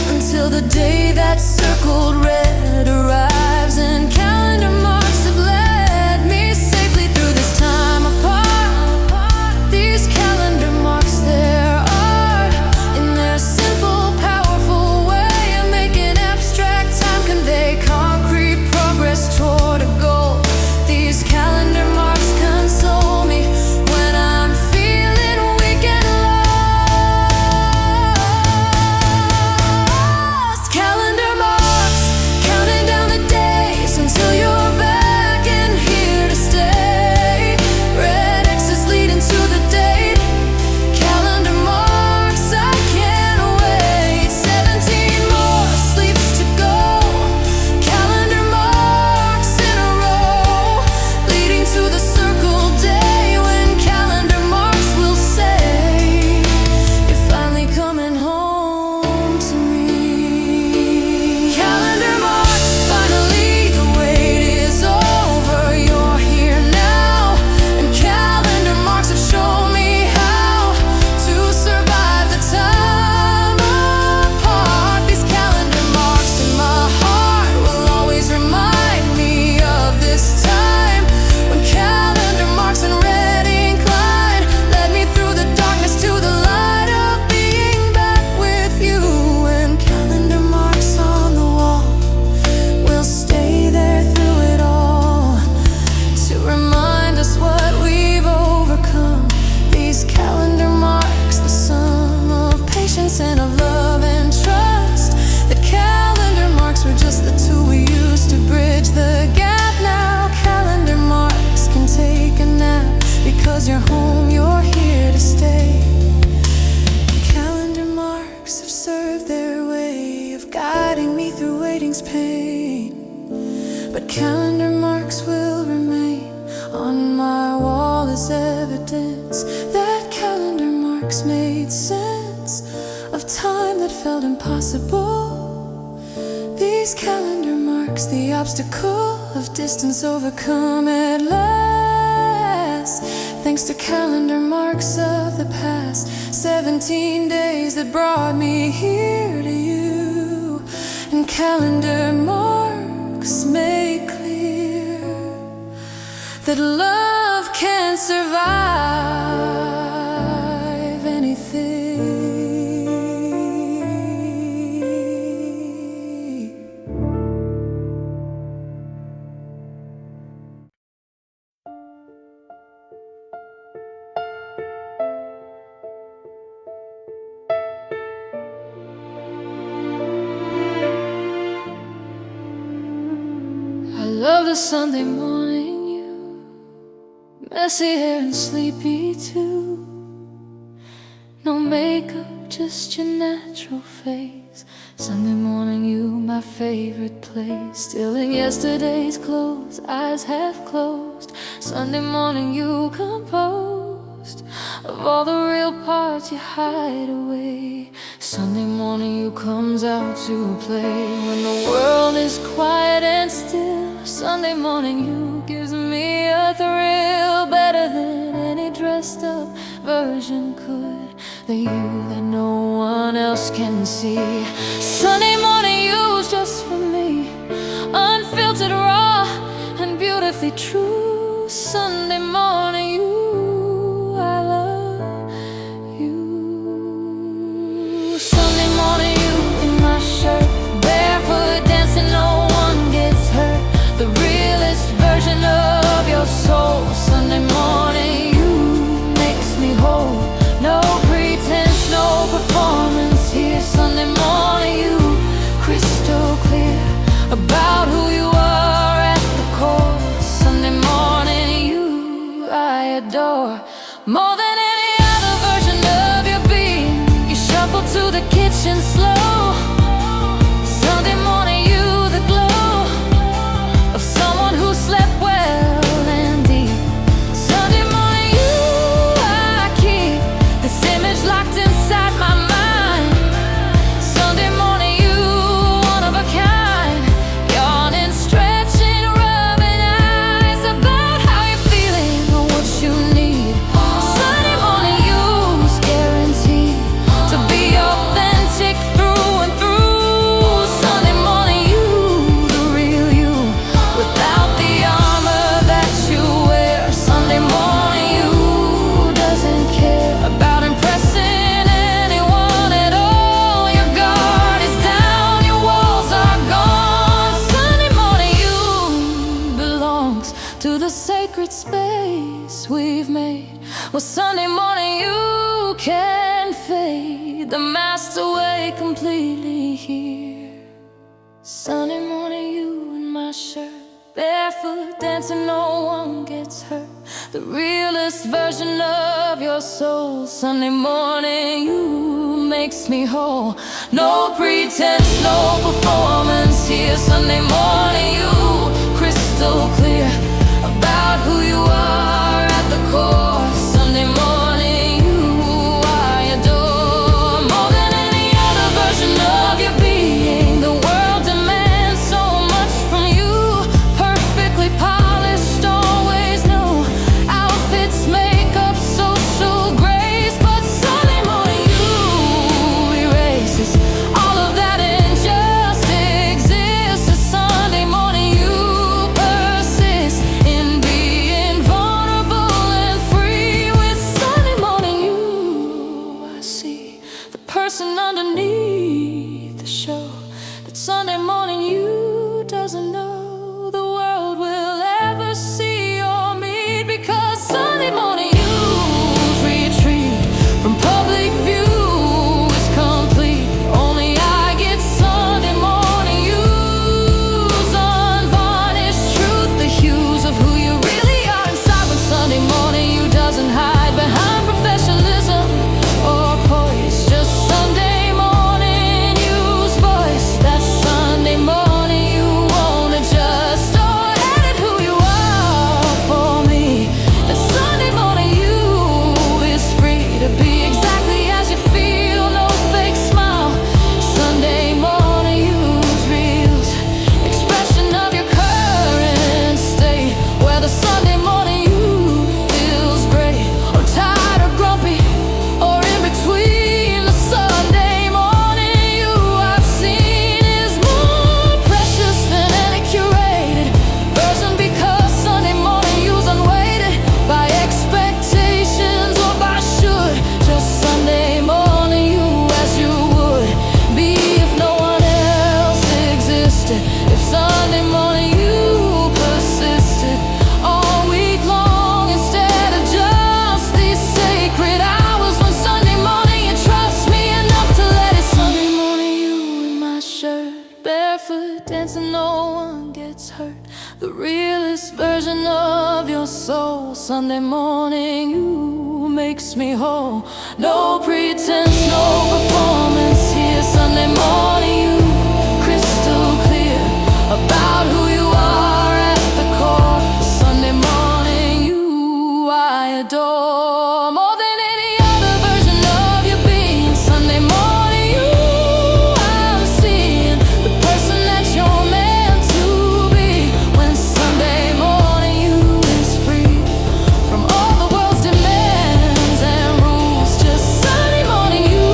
until the day that circled red arrives. And calendar marks have led me safely through this time apart. These calendar marks, their art in their simple, powerful way of making abstract time convey concrete progress toward a goal. These calendar marks console me when I'm feeling weak and lost. Calendar marks, counting down the days until you're back and here to stay. Red X's leading to the date. Calendar marks, I can't wait. 17 more sleeps to go. Calendar marks in a row, leading to the circle day when calendar marks will say you're finally coming home to me. Calendar marks, finally the wait is over. You're here now, and calendar marks have shown me how to survive the time apart. These calendar marks in my heart will always remind me of this time when calendar marks and red incline led me through the darkness to the light of being back with you. And calendar marks on the wall will stay there through it all to remind us what we've overcome. These calendar marks, the sum of patience and of love and trust. The calendar marks were just the tool we used to bridge the gap. Now calendar marks can take a nap because you're home, you're here to stay. Calendar marks have served their way of guiding me through waiting's pain. But calendar marks will remain on my wall as evidence that calendar marks made sense of time that felt impossible These calendar marks the obstacle of distance overcome at last. Thanks to calendar marks of the past, 17 days that brought me here to you. And calendar marks make clear that love can survive anything. I love the Sunday morning you, messy hair and sleepy too. No makeup, just your natural face. Sunday morning you, my favorite place. Still in yesterday's clothes, eyes half closed. Sunday morning you, composed of all the real parts you hide away. Sunday morning you, comes out to play when the world is quiet and still. Sunday morning you, gives me a thrill better than any dressed up version could. The you that no one else can see. Sunday morning you's just for me, unfiltered, raw, and beautifully true. Sunday morning you, I love you. Sunday morning you, in my shirt, barefoot dancing, no one gets hurt. The realest version of your soul. Sunday morning you, makes me whole. No pretense, no performance here. Sunday morning you, crystal clear about who you are at the core. Sunday morning you, I adore more than any other version of your being. You shuffle to the kitchen slow. Sunday morning you, the glow of someone who slept well and deep. Sunday morning you, I keep this image locked inside my mind. Sunday morning you, one of a kind, yawning, stretching, rubbing eyes about how you're feeling or what you need. Sunday morning you's guaranteed to be authentic through and through. Sunday morning you, the real you, without the armor that you wear. Sunday morning you, doesn't care about impressing anyone at all. Your guard is down, your walls are gone. Sunday morning you, belongs to the sacred space we've made. Well, Sunday morning you can fade, the mask's away completely here. Sunday morning you, in my shirt, barefoot dancing, no one gets hurt. The realest version of your soul. Sunday morning you, makes me whole. No pretense, no performance here. Sunday morning you, crystal clear about who you are at the core. Sunday morning you, I adore more than any other version of your being. The world demands so much from you, perfectly polished, always new outfits, makeup, social grace. But Sunday morning you, erases all of that and just exists. A Sunday morning you, persist in being vulnerable and free. With Sunday morning you, I see the person underneath the show that Sunday morning you doesn't know the world will ever see or meet. Because Sunday morning you's retreat from public view is complete. Only I get Sunday morning you's unvarnished truth, the hues of who you really are inside. When Sunday morning you, doesn't hide behind professionalism or poise. Just Sunday morning Sunday morning you makes me whole. No pretense, no performance here. Sunday morning you crystal clear about who you are at the core. Sunday morning you I adore more than any other version of you being. Sunday morning you I'm seeing the person that you're meant to be. When Sunday morning you is free from all the world's demands and rules. Just Sunday morning you,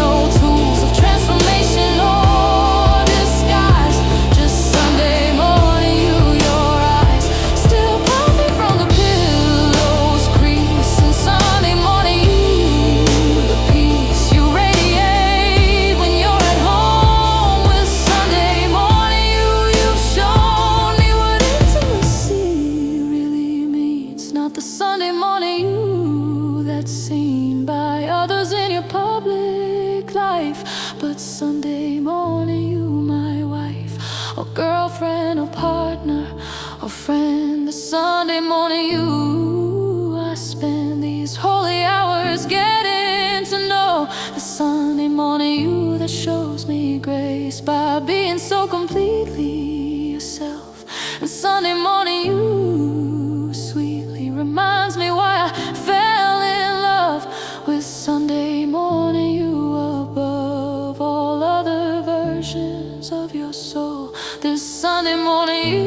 no tools of transformation or disguise. Just Sunday morning you, your eyes still puffing from the pillow's crease. And Sunday morning you, the peace you radiate when you're at home. With Sunday morning you, you've shown me what intimacy really means. Not the Sunday morning you that's seen by others in your public life, but Sunday morning you, my wife, or girlfriend, or partner, or friend. The Sunday morning you, I spend these holy hours getting to know. The Sunday morning you that shows me grace by being so completely yourself. And Sunday morning you sweetly reminds me why I fell in love with Sunday morning you above all other versions of your soul. This Sunday morning you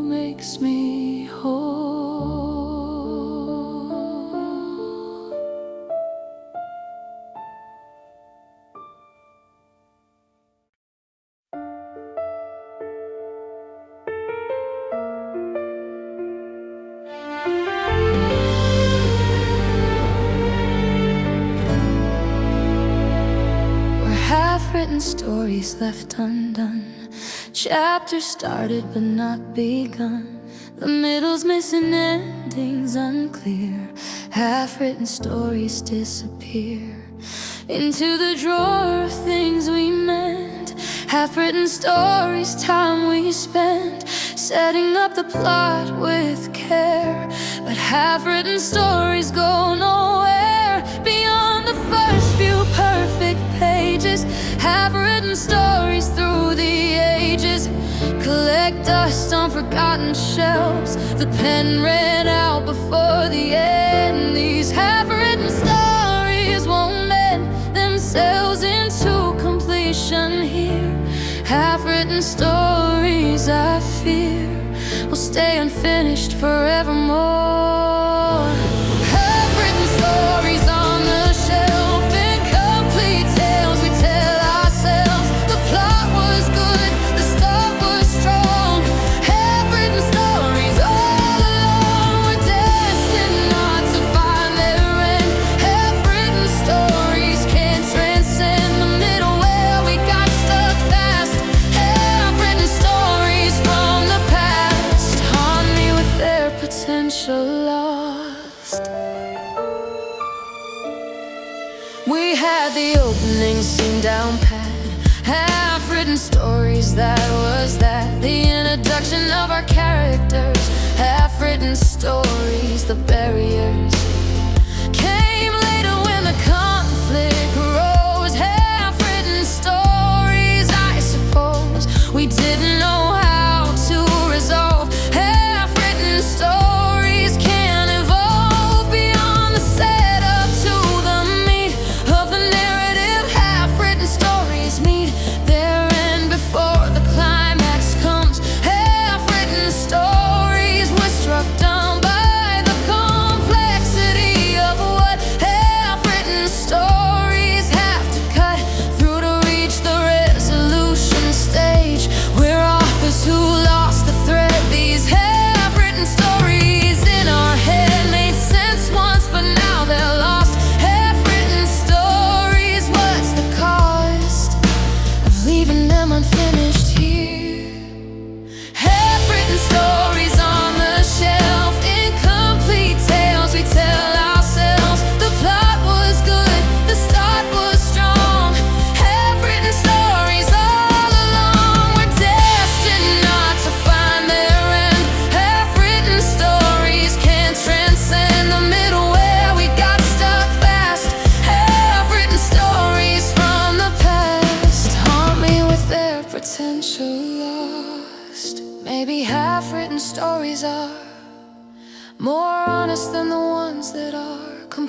makes me whole. We're half-written stories left undone. Chapters started but not begun. The middle's missing, endings unclear. Half-written stories disappear into the drawer of things we meant. Half-written stories, time we spent setting up the plot with care. But half-written stories go nowhere beyond the first few perfect pages. Half-written stories through the ages collect dust on forgotten shelves. The pen ran out before the end. These half-written stories won't mend themselves into completion here. Half-written stories, I fear, will stay unfinished forevermore. Half-written stories on the shelf, incomplete tales we tell ourselves. The plot was good, the start was strong. Half-written stories all along were destined not to find their end. Half-written stories can't transcend the middle where we got stuck fast. Half-written stories from the past haunt me with their potential lost. We had the opening scene down pat. Half-written stories, that was that. The introduction of our characters. Half-written stories, the barriers came later when the conflict rose. Half-written stories, I suppose we didn't know how to resolve. Half-written stories can evolve beyond the setup to the meat of the narrative. Half-written stories meet their end before the climax comes. Half-written stories were struck down by the complex.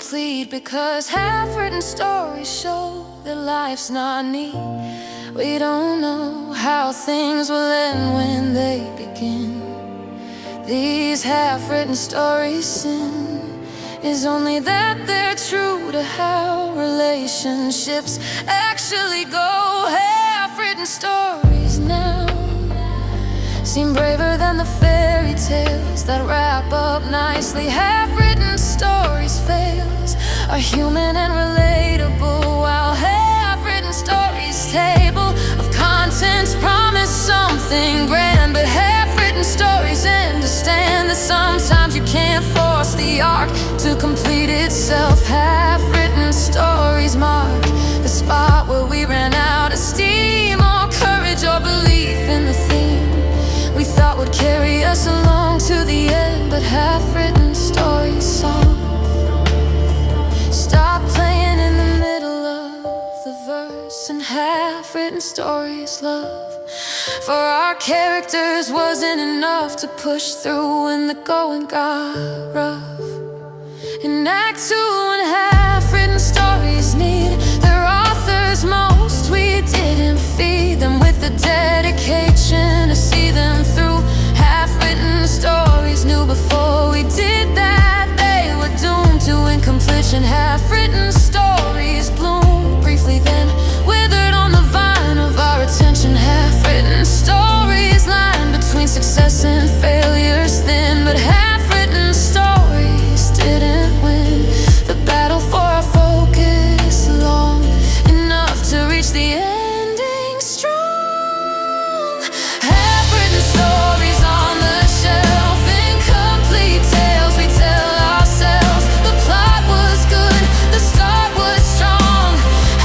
incomplete, because half-written stories show that life's not neat. We don't know how things will end when they begin. These half-written stories' sin is only that they're true to how relationships actually go. Half-written stories now seem braver than the fairy tales that wrap up nicely. Half-written stories' fails are human and relatable, while half-written stories' table of contents promise something grand. But half-written stories understand that sometimes you can't force the arc to complete itself. Half-written stories mark the spot where we ran out of steam, or courage, or belief in the theme we thought would carry us along to the end. But half-written stories song stop playing in the middle of the verse, and half-written stories love for our characters wasn't enough to push through when the going got rough. In Act 2, and half-written stories need their authors most. We didn't feed them with the dedication to see them through. Half-written stories knew before we did that they were doomed to incompletion. Half-written stories bloom briefly, then withered on the vine of our attention. Half-written stories line between success and failure's thin, but half-written stories didn't win the battle for our focus long enough to reach the ending strong. Half-written stories on the shelf, incomplete tales we tell ourselves. The plot was good, the start was strong.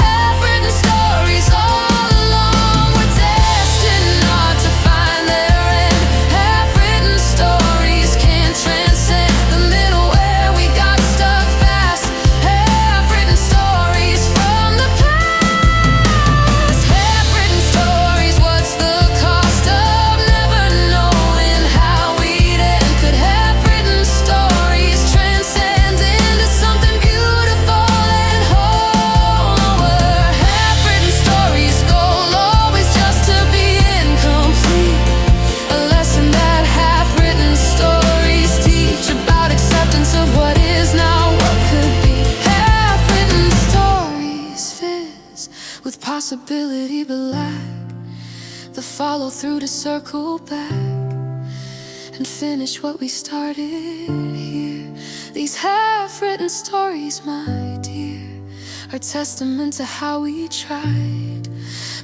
Half-written stories all along were destined not to find their end. Half-written stories can't transcend the middle where we got stuck fast. Half-written stories from the past. Half-written stories, what's the cost of never knowing how we'd end? Could half-written stories transcend into something beautiful and whole? Or were half-written stories' goal always just to be incomplete? A lesson that half-written stories teach about acceptance of what is, not what could be. Half-written stories fizz with possibility, but lack the follow-through to circle back and finish what we started here. These half-written stories, my dear, are testament to how we tried.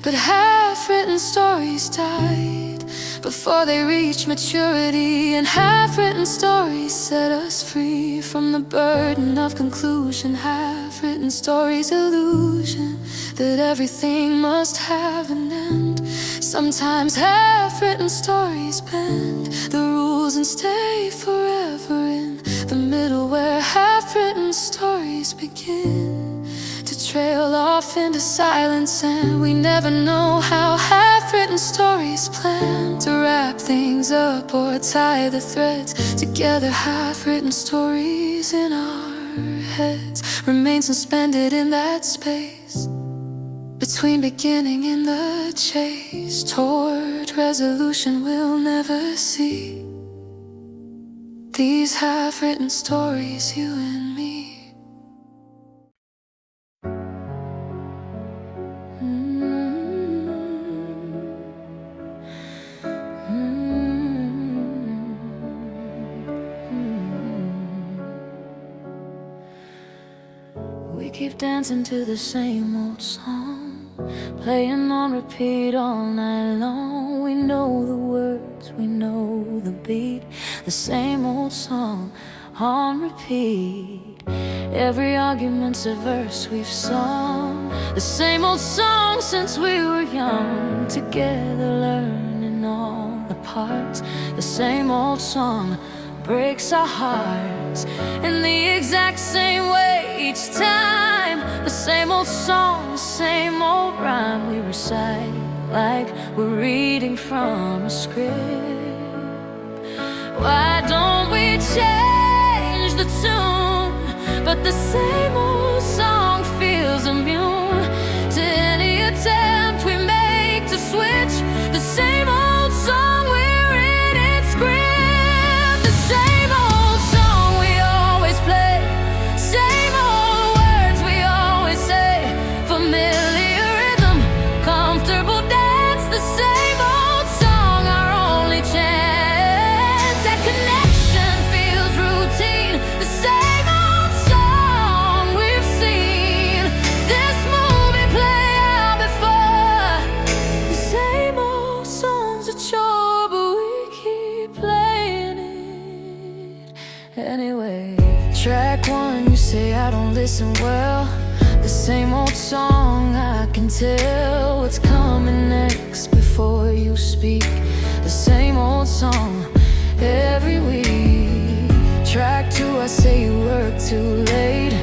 But half-written stories died before they reached maturity, and half-written stories set us free from the burden of conclusion. Half-written stories illusion that everything must have an end. Sometimes half-written stories bend the rules and stay forever in the middle where half-written stories begin to trail off into silence, and we never know how half-written stories plan to wrap things up or tie the threads together. Half-written stories in our heads remain suspended in that space between beginning and the chase toward resolution we'll never see. These half-written stories, you and me. We keep dancing to the same old song, playing on repeat all night long. We know the words, we know the beat, the same old song on repeat. Every argument's a verse we've sung, the same old song since we were young, together learning all the parts. The same old song breaks our hearts in the exact same way each time. The same old song, the same old rhyme we recite like we're reading from a script. Why don't we change the tune, but the same old song feels immune to any attempt we make to switch. The same old song, we're in its grip. The same old song we always play, same old words we always say, familiar rhythm, comfortable dance. The same old song, our only chance. That connection feels routine. The same old song we've seen this movie play out before. The same old song's a chore, but we keep playing it anyway. Track one, you say I don't listen well. The same old song, I can tell what's coming next before you speak. The same old song every week. Track two, I say you work too late.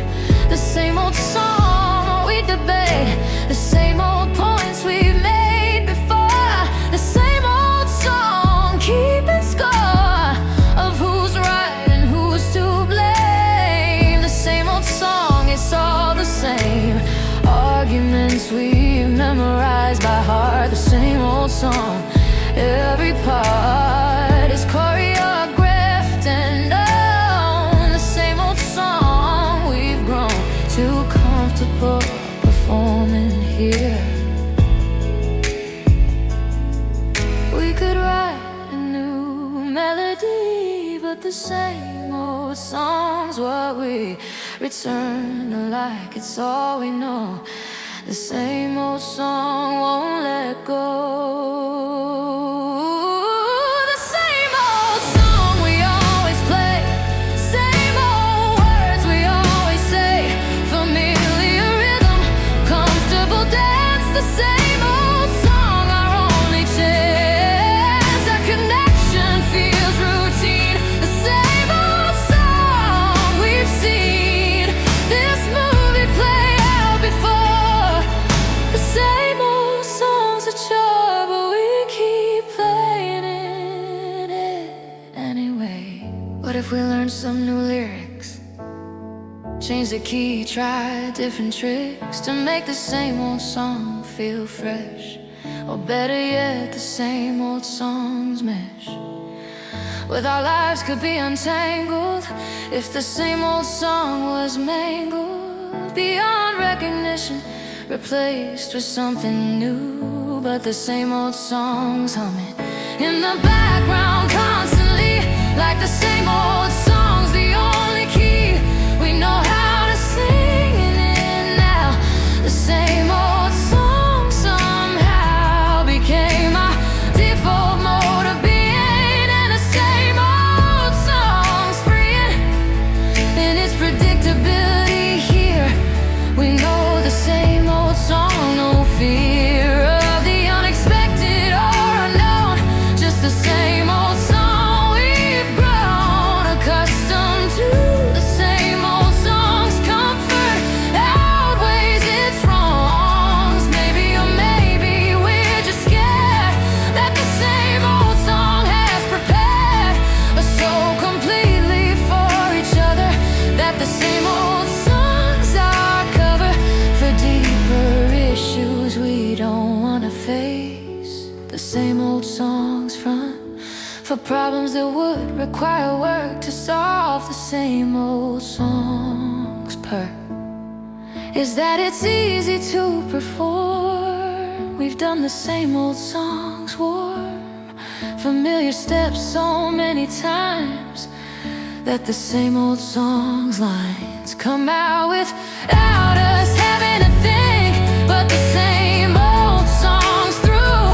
The same old song we debate. The same old points we've made before. The same old song keeping score of who's right and who's to blame. The same old song, it's all the same. Arguments we've memorized by heart. The same old song, every part is choreographed and known. The same old song, we've grown too comfortable performing here. We could write a new melody, but the same old song's what we return to like it's all we know. The same old song won't let go. The same old song we always play, same old words we always say, familiar rhythm, comfortable dance. The same old song, our only chance. Our connection feels routine. The same old song we've seen this movie play out before. The same old song's a chore, but we keep playing it anyway. What if we learn some new lyrics? Change the key, try different tricks to make the same old song feel fresh. Or better yet, the same old songs mesh. With our lives could be untangled if the same old song was mangled beyond recognition, replaced with something new. But the same old songs humming in the background constantly, like the same old songs, the only key we know how to sing in now. The same old song somehow became our default mode of being, and the same old song's freeing in its predictability here. We know the same old song, no fear of the unexpected or unknown. Just the same old song, we've grown accustomed to. The same old song's comfort outweighs its wrongs. Maybe or maybe we're just scared that the same old song has prepared us so completely for each other that the same old songs are cover for deeper issues we don't wanna face. The same old songs front for problems that would require work to solve. The same old songs perk is that it's easy to perform. We've done the same old songs warm, familiar steps so many times that the same old songs lines come out without us having to think. But the same old songs through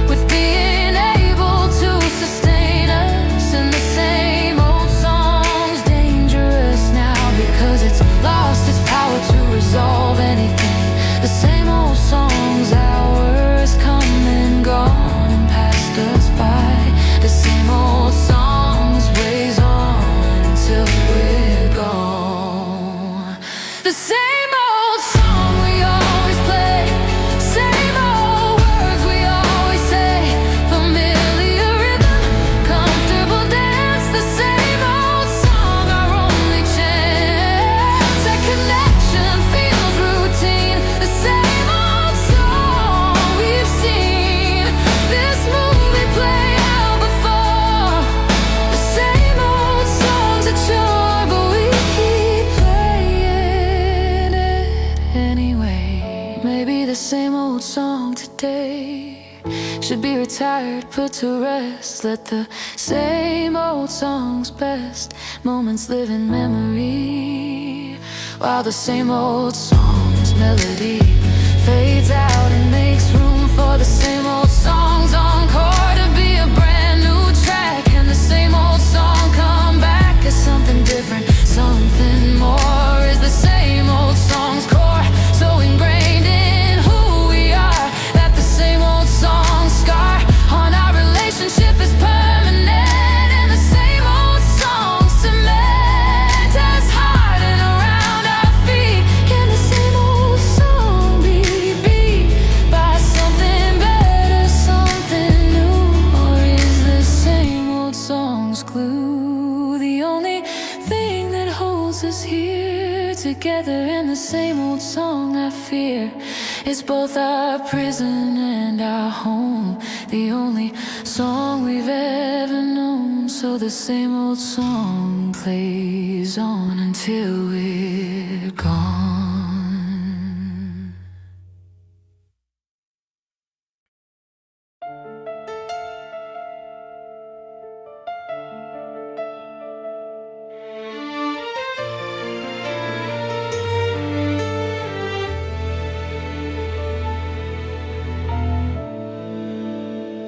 with being able to sustain us, and the same old song's dangerous now because it's lost its power to resolve anything. The same old songs, hours come and gone and passed us by. The same old songs weighs on until we're gone. The same old song we always play, same old words we always say, familiar rhythm, comfortable dance. The same old song, our only chance. Our tired, put to rest. Let the same old songs, best moments live in memory, while the same old song's melody fades out and makes room for the same old songs encore to be a brand new track. And the same old song come back as something different, something more. Is the same old song's core so ingrained in who we are that the same old song scar on our relationship is permanent. And the same old song cement us hard and around our feet. Can the same old song be beat by something better, something new? Or is the same old song's glue the only thing that holds us here together? And the same old song, I fear, is both our prison and our home, the only song we've ever known. So the same old song plays on until we're gone.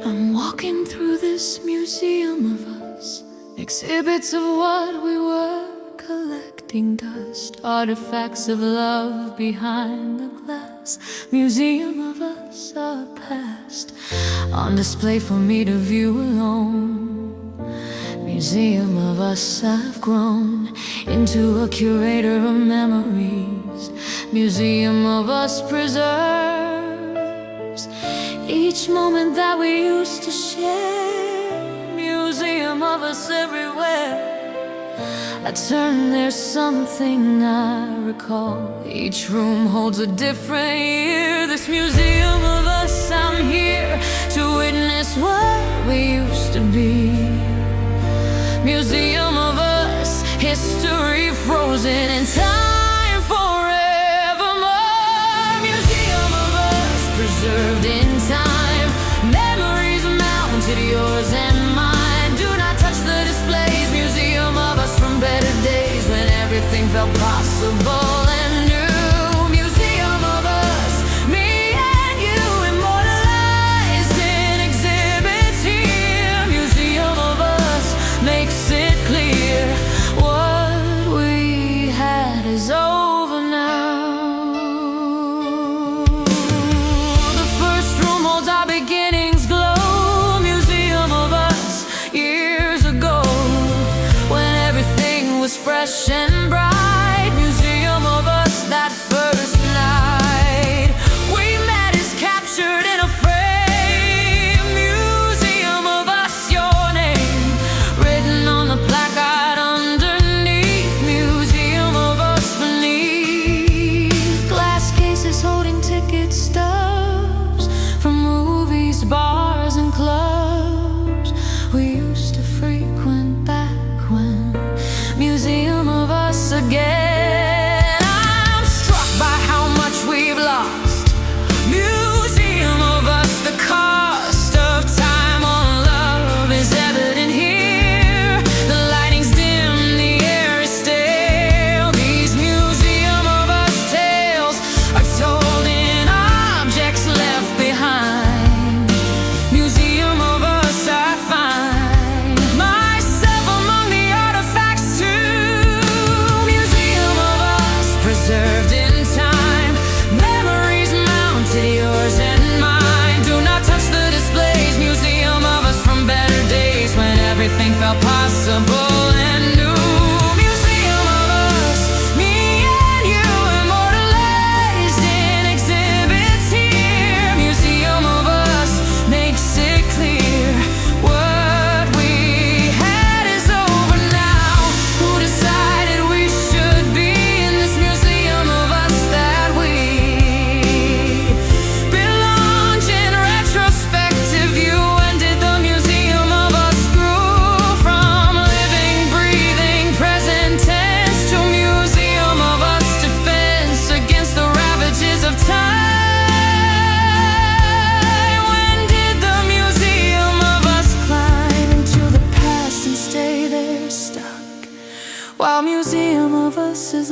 I'm walking through this museum of us, exhibits of what we were, collecting dust, artifacts of love behind the glass. Museum of us, our past, on display for me to view alone. Museum of us, I've grown into a curator of memories. Museum of us preserves each moment that we used to share. Museum of us everywhere. I turn, there's something I recall. Each room holds a different year. This museum of us, I'm here to witness what we used to be. Museum of us, history frozen in time forevermore. Museum of us, preserved in time. Memories mounted, yours and mine. Do not touch the displays. Museum of us from better days when everything felt possible and new. Museum of us, me and you, immortalized in exhibits here. Museum of us makes it clear what we had is over now. The first room holds our beginnings glow. Museum of us, years ago, when everything was fresh and bright. Museum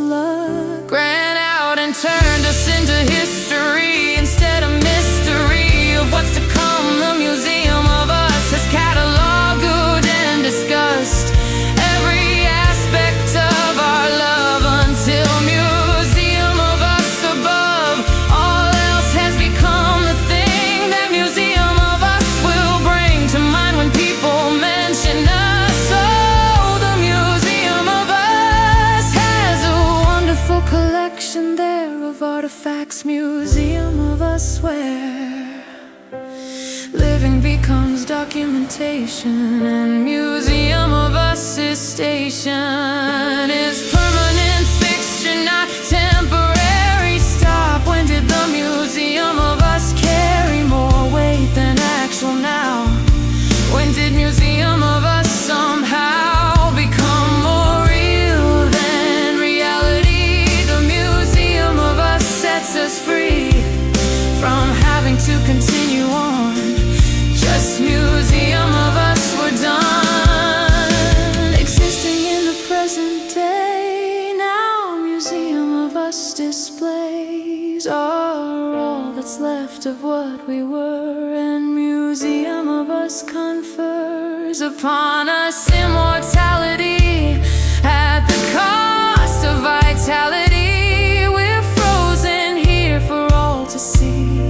luck ran out and turned us into history instead of mystery of what's to come. The museum of us has cataloged good and discussed every aspect of our love until museum of us above. All else has become the thing that museum of us will bring to mind when people mention us. Oh, the museum of us has a wonderful collection there of artifacts. Museum of us where living becomes documentation, and museum of us's station is permanent fixture, not temporary stop. When did the museum of us carry more weight than actual now? When did museum of us somehow become more real than reality? The museum of us sets us free from having to continue on. Just museum of us, we're done existing in the present day. Now museum of us displays are all that's left of what we were, and museum of us confers upon us immortality at the cost of vitality. We're frozen here for all to see,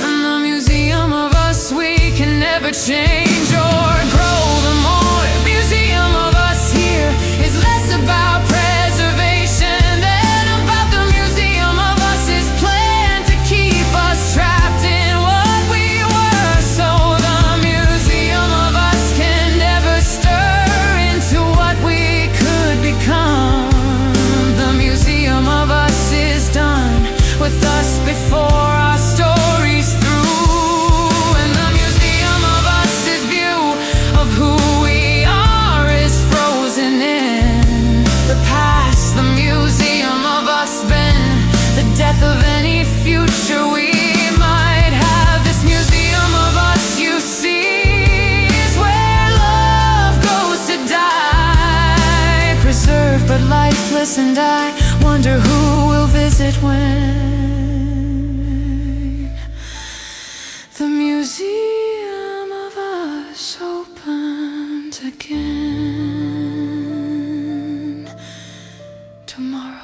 and the museum of us we can never change or grow. The more museum of us here is less about preservation than about the museum of us's plan to keep us trapped in what we were. So the museum of us can never stir into what we could become. The museum of us is done with us before our story's through, and the museum of us's view of who we are is frozen in the past. The museum of us been the death of any future we might have. This museum of us, you see, is where love goes to die, preserved but lifeless, and I wonder who will visit when the museum of us opens again tomorrow.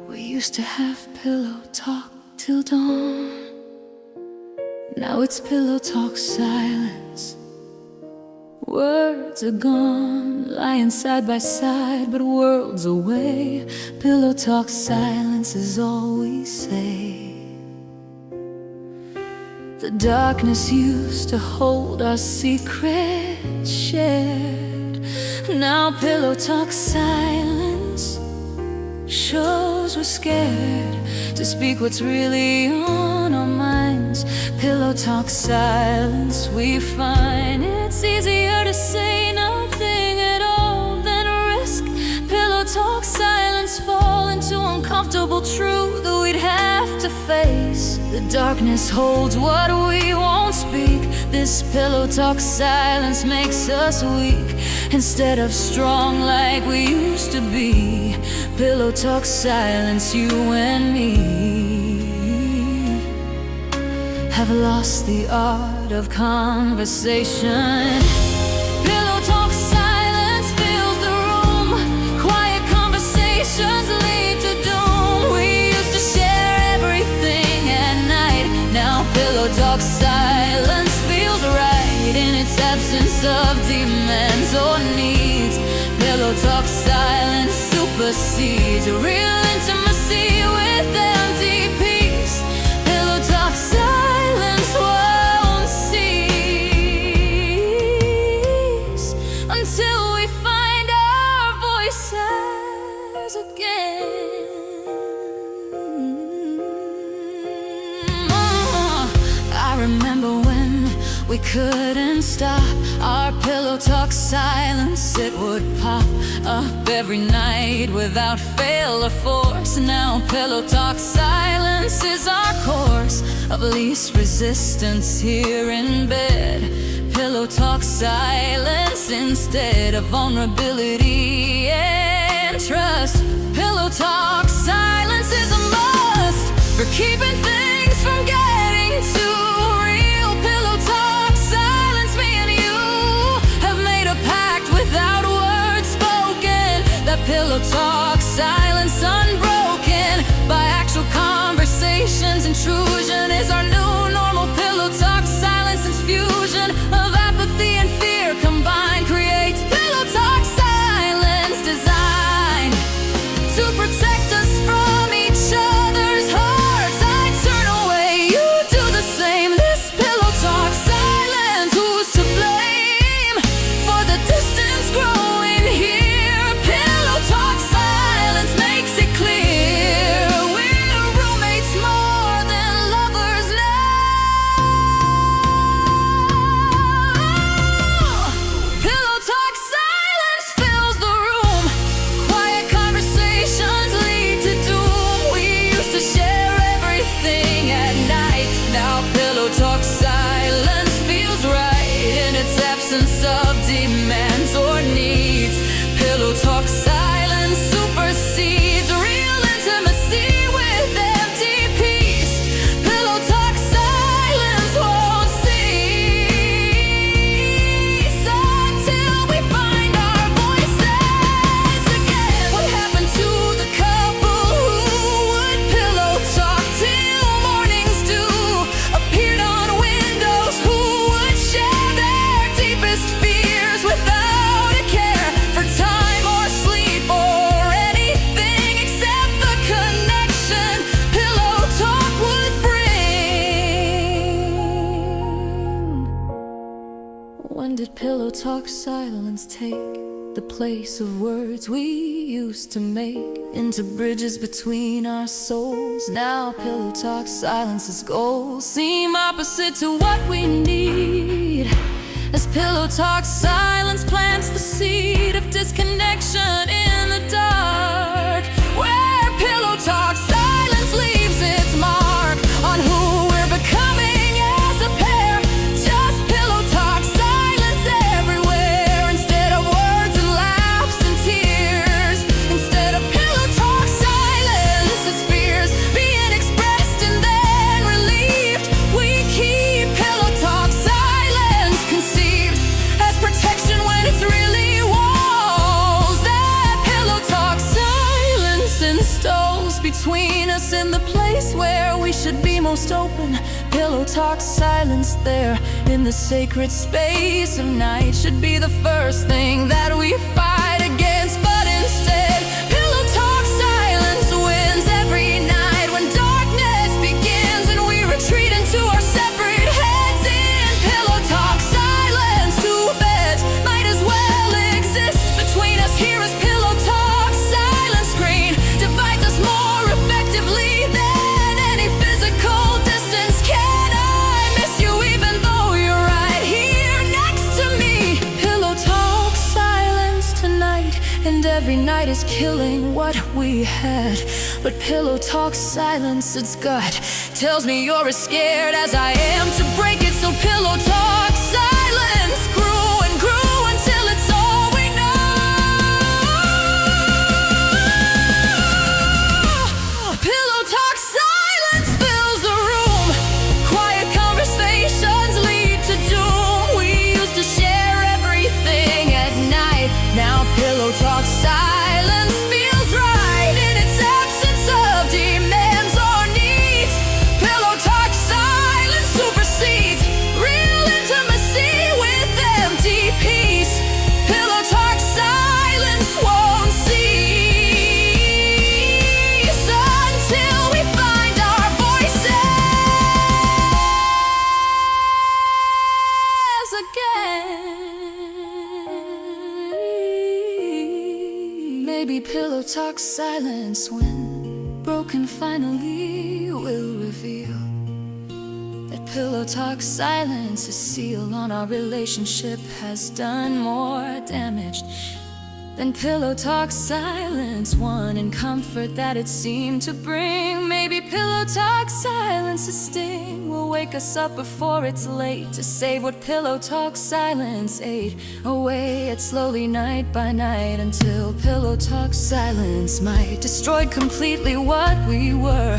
We used to have pillow talk till dawn. Now it's pillow talk silence. Words are gone, lying side by side, but worlds away. Pillow talk silence is all we say. The darkness used to hold our secrets shared. Now pillow talk silence shows we're scared to speak what's really on our minds. Pillow talk silence, we find it's easier to say nothing at all than risk pillow talk silence, fall into uncomfortable truth that we'd have to face. The darkness holds what we won't speak. This pillow talk silence makes us weak instead of strong like we used to be. Pillow talk silence, you and me have lost the art of conversation. Pillow talk silence fills the room. Quiet conversations lead to doom. We used to share everything at night. Now pillow talk silence feels right in its absence of demands or needs. Pillow talk silence supersedes real intimacy with empty peace. Pillow talk silence won't cease until we find our voices again. I remember when we couldn't stop our pillow talk silence. It would pop up every night without fail or force. Now pillow talk silence is our course of least resistance here in bed. Pillow talk silence instead of vulnerability and trust. Pillow talk silence is a must for keeping things from getting too real. Pillow talk silence, me and you have made a pact without words spoken. That pillow talk silence unbroken by actual conversations. Intrusion is our new normal. Pillow talk silence and fusion of apathy and fear combined creates pillow talk silence designed to protect us from each other's hearts. I turn away, you do the same. This pillow talk silence, who's to blame for the distance growing here? Pillow talk silence makes it clear we're roommates more than lovers now. Pillow talk silence fills the room. Quiet conversations lead to doom. We used to share everything at night. Now pillow talk silence feels right in its absence of demands or needs. Pillow talk silence supersedes real intimacy with empty peace. Pillow talk silence won't cease until we find our voices again. What happened to the couple who would pillow talk till morning's dew appeared on windows? Who would share their deepest fears without a care for time or sleep or anything except the connection pillow talk would bring? When did pillow talk silence take the place of words we used to make into bridges between our souls? Now pillow talk silence's goals seem opposite to what we need, as pillow talk silence plants the seed of disconnection in the dark, where pillow talk silence leaves its mark on who we're becoming as a pair. Just pillow talk silence everywhere instead of words and laughs and tears. Instead of pillow talk silence is fears being expressed and then relieved. We keep pillow talk silence conceived as protection when it's really walls. That pillow talk silence installs between us in the place where we should be most open. Pillow talk silence there in the sacred space of night should be the first thing that we fight against. But instead, pillow talk silence wins every night when darkness begins and we retreat into our separate heads. In pillow talk silence, two beds might as well exist between us. Here is pillow talk silence screen divides us more effectively than any physical distance can. I miss you even though you're right here next to me. Pillow talk silence tonight, and every night is killing what we had. But pillow talk silence, its gut tells me you're as scared as I am to break it. So pillow talk silence grew and grew until it's all we know. Pillow talk silence fills the room. Quiet conversations lead to doom. We used to share everything at night. Now pillow talk silence feels right in its absence of demands or needs. Pillow talk silence supersedes real intimacy with empty peace. Pillow talk silence won't cease until we find our voices again. Maybe pillow talk silence, when broken finally, will reveal that pillow talk silence, a seal on our relationship, has done more damage than pillow talk silence, one in comfort that it seemed to bring. Maybe pillow talk silence, a sting, will wake us up before it's late to save what pillow talk silence ate away at slowly night by night, until pillow talk silence might destroy completely what we were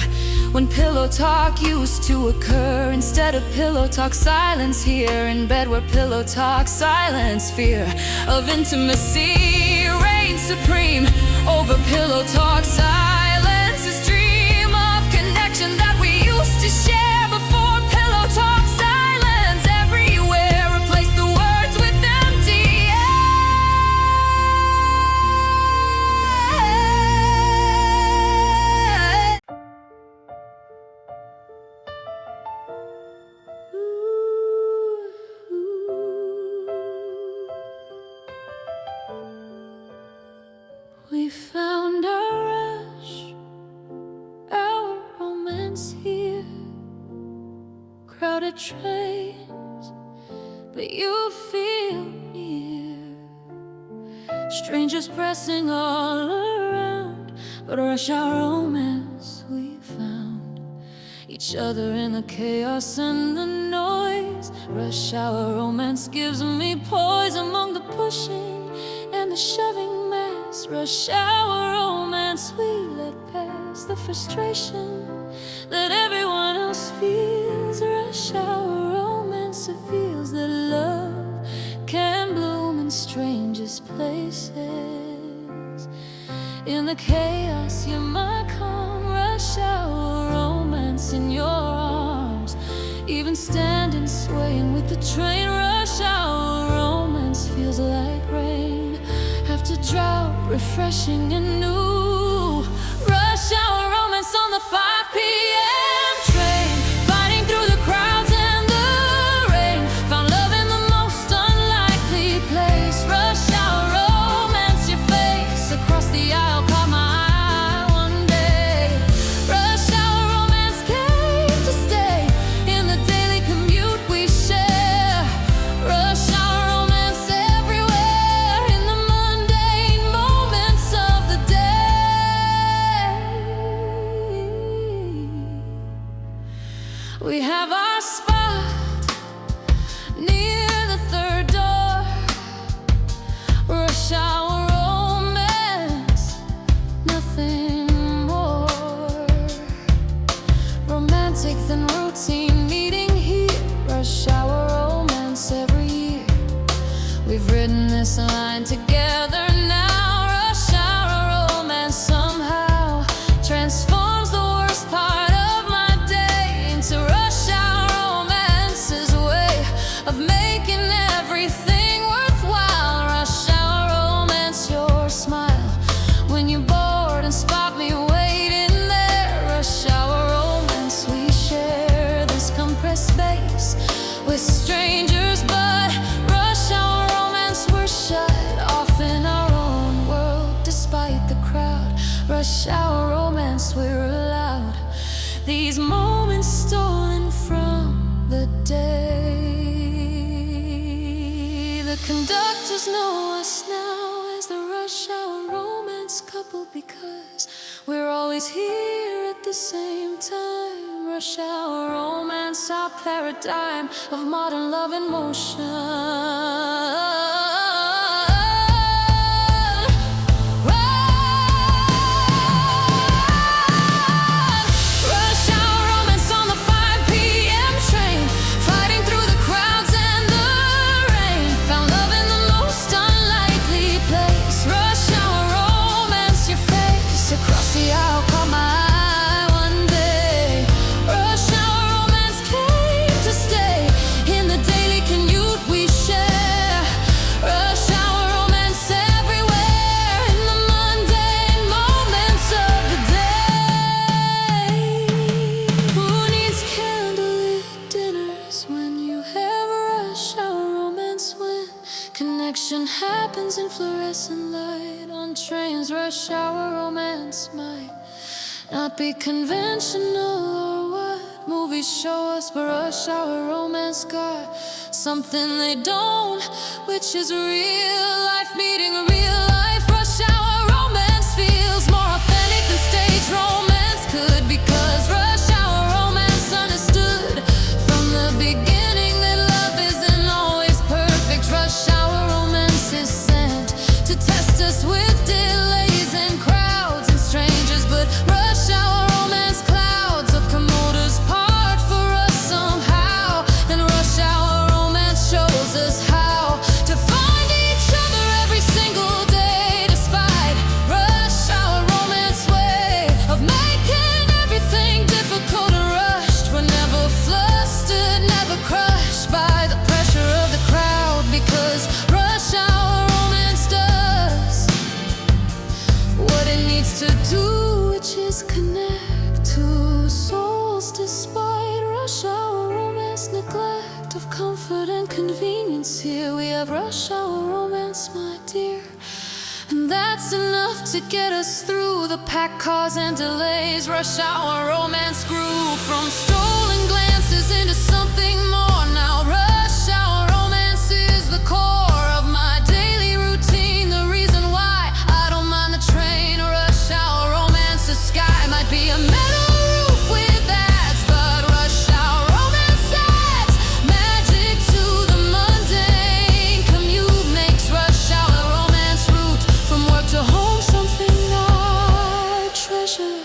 when pillow talk used to occur. Instead of pillow talk silence here in bed, where pillow talk silence, fear of intimacy reigns supreme over pillow talk silence. This dream of connection that we used to share before pillow talk silence everywhere. Replace the words with empty air. We found our rush, our romance here. Crowded trains, but you feel near. Strangers pressing all around, but rush our romance we found. Each other in the chaos and the noise. Rush hour romance gives me poise among the pushing and the shoving mass. Rush hour romance we let pass the frustration that everyone else feels. Rush hour romance reveals that love can bloom in strangest places. In the chaos you're my calm. Rush hour romance in your arms, even standing swaying with the train. Rush hour romance feels like rain after drought, refreshing and new. Rush hour romance on the 5 p.m. train, fighting through the crowds and the rain. Found love in the most unlikely place. Rush hour romance, your face across the aisle caught my eye one day. Rush hour romance came to stay in the daily commute we share. Rush hour romance everywhere in the mundane moments of the day. We have our spot near the third door. Rush hour romance, nothing more romantic than routine meeting here. Rush hour romance every year. We've written this line together now. Rush hour romance somehow transforms the worst part of my day into rush hour romance's way of making everything worthwhile. Rush hour romance, your smile when you're bored and spot me waiting there. Rush hour romance, we share this compressed space with strangers, but rush hour romance, we're shut off in our own world despite the crowd. Rush hour romance, we're allowed these moments stolen from the day. The conductors know us now as the rush hour romance couple, because we're always here at the same time. Rush hour romance, our paradigm of modern love in motion. Rush hour romance on the 5 p.m. train, fighting through the crowds and the rain. Found love in the most unlikely place. Rush hour romance, your face across the aisle caught my eye one day. Rush hour romance came to stay in the daily commute we share. Rush hour romance everywhere in the mundane moments of the day. Who needs candlelit dinners when you have rush hour romance? When connection happens in fluorescent light on trains. Rush hour romance might not be conventional or what movies show us, but rush hour romance got something they don't, which is real life meeting real life. Rush hour romance feels more authentic than stage romance could, because rush hour romance understood from the beginning that love isn't always perfect. Rush hour romance is sent to test us with delays and crowds and strangers, but rush hour romance clouds of commuters part for us somehow, and rush hour romance shows us how to find each other every single day, despite rush hour romance way of making everything difficult and rushed. We're never flustered, never crushed by the pressure of the crowd, because rush hour romance does what it needs to do, which is connect two souls despite rush hour romance neglect of comfort and convenience. Here we have rush hour romance, my dear, and that's enough to get us through the packed cars and delays. Rush hour romance grew from stolen glances into something more. Now rush hour romance is the core of my daily routine, the reason why I don't mind the train. Rush hour romance, the sky might be a metal roof with ads, but rush hour romance adds magic to the mundane commute, makes rush hour romance route from work to home something I treasure.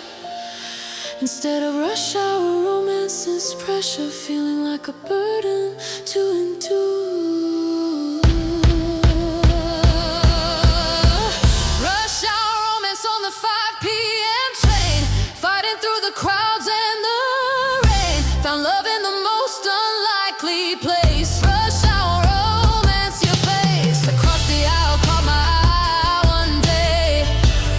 Instead of rush hour romance is pressure, feeling like a burden to endure. Rush hour romance on the 5 p.m. train, fighting through the crowds and the rain, found love in the most unlikely place. Rush hour romance, your face across the aisle caught my eye one day.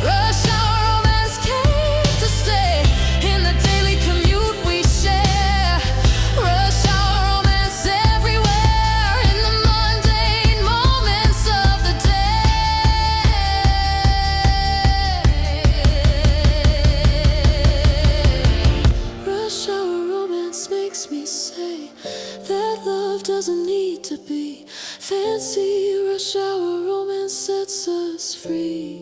Rush hour romance came to stay in the daily commute we share. Rush hour romance everywhere in the mundane moments of the day. Rush hour romance makes me say that love doesn't need to be fancy. Rush hour romance sets us free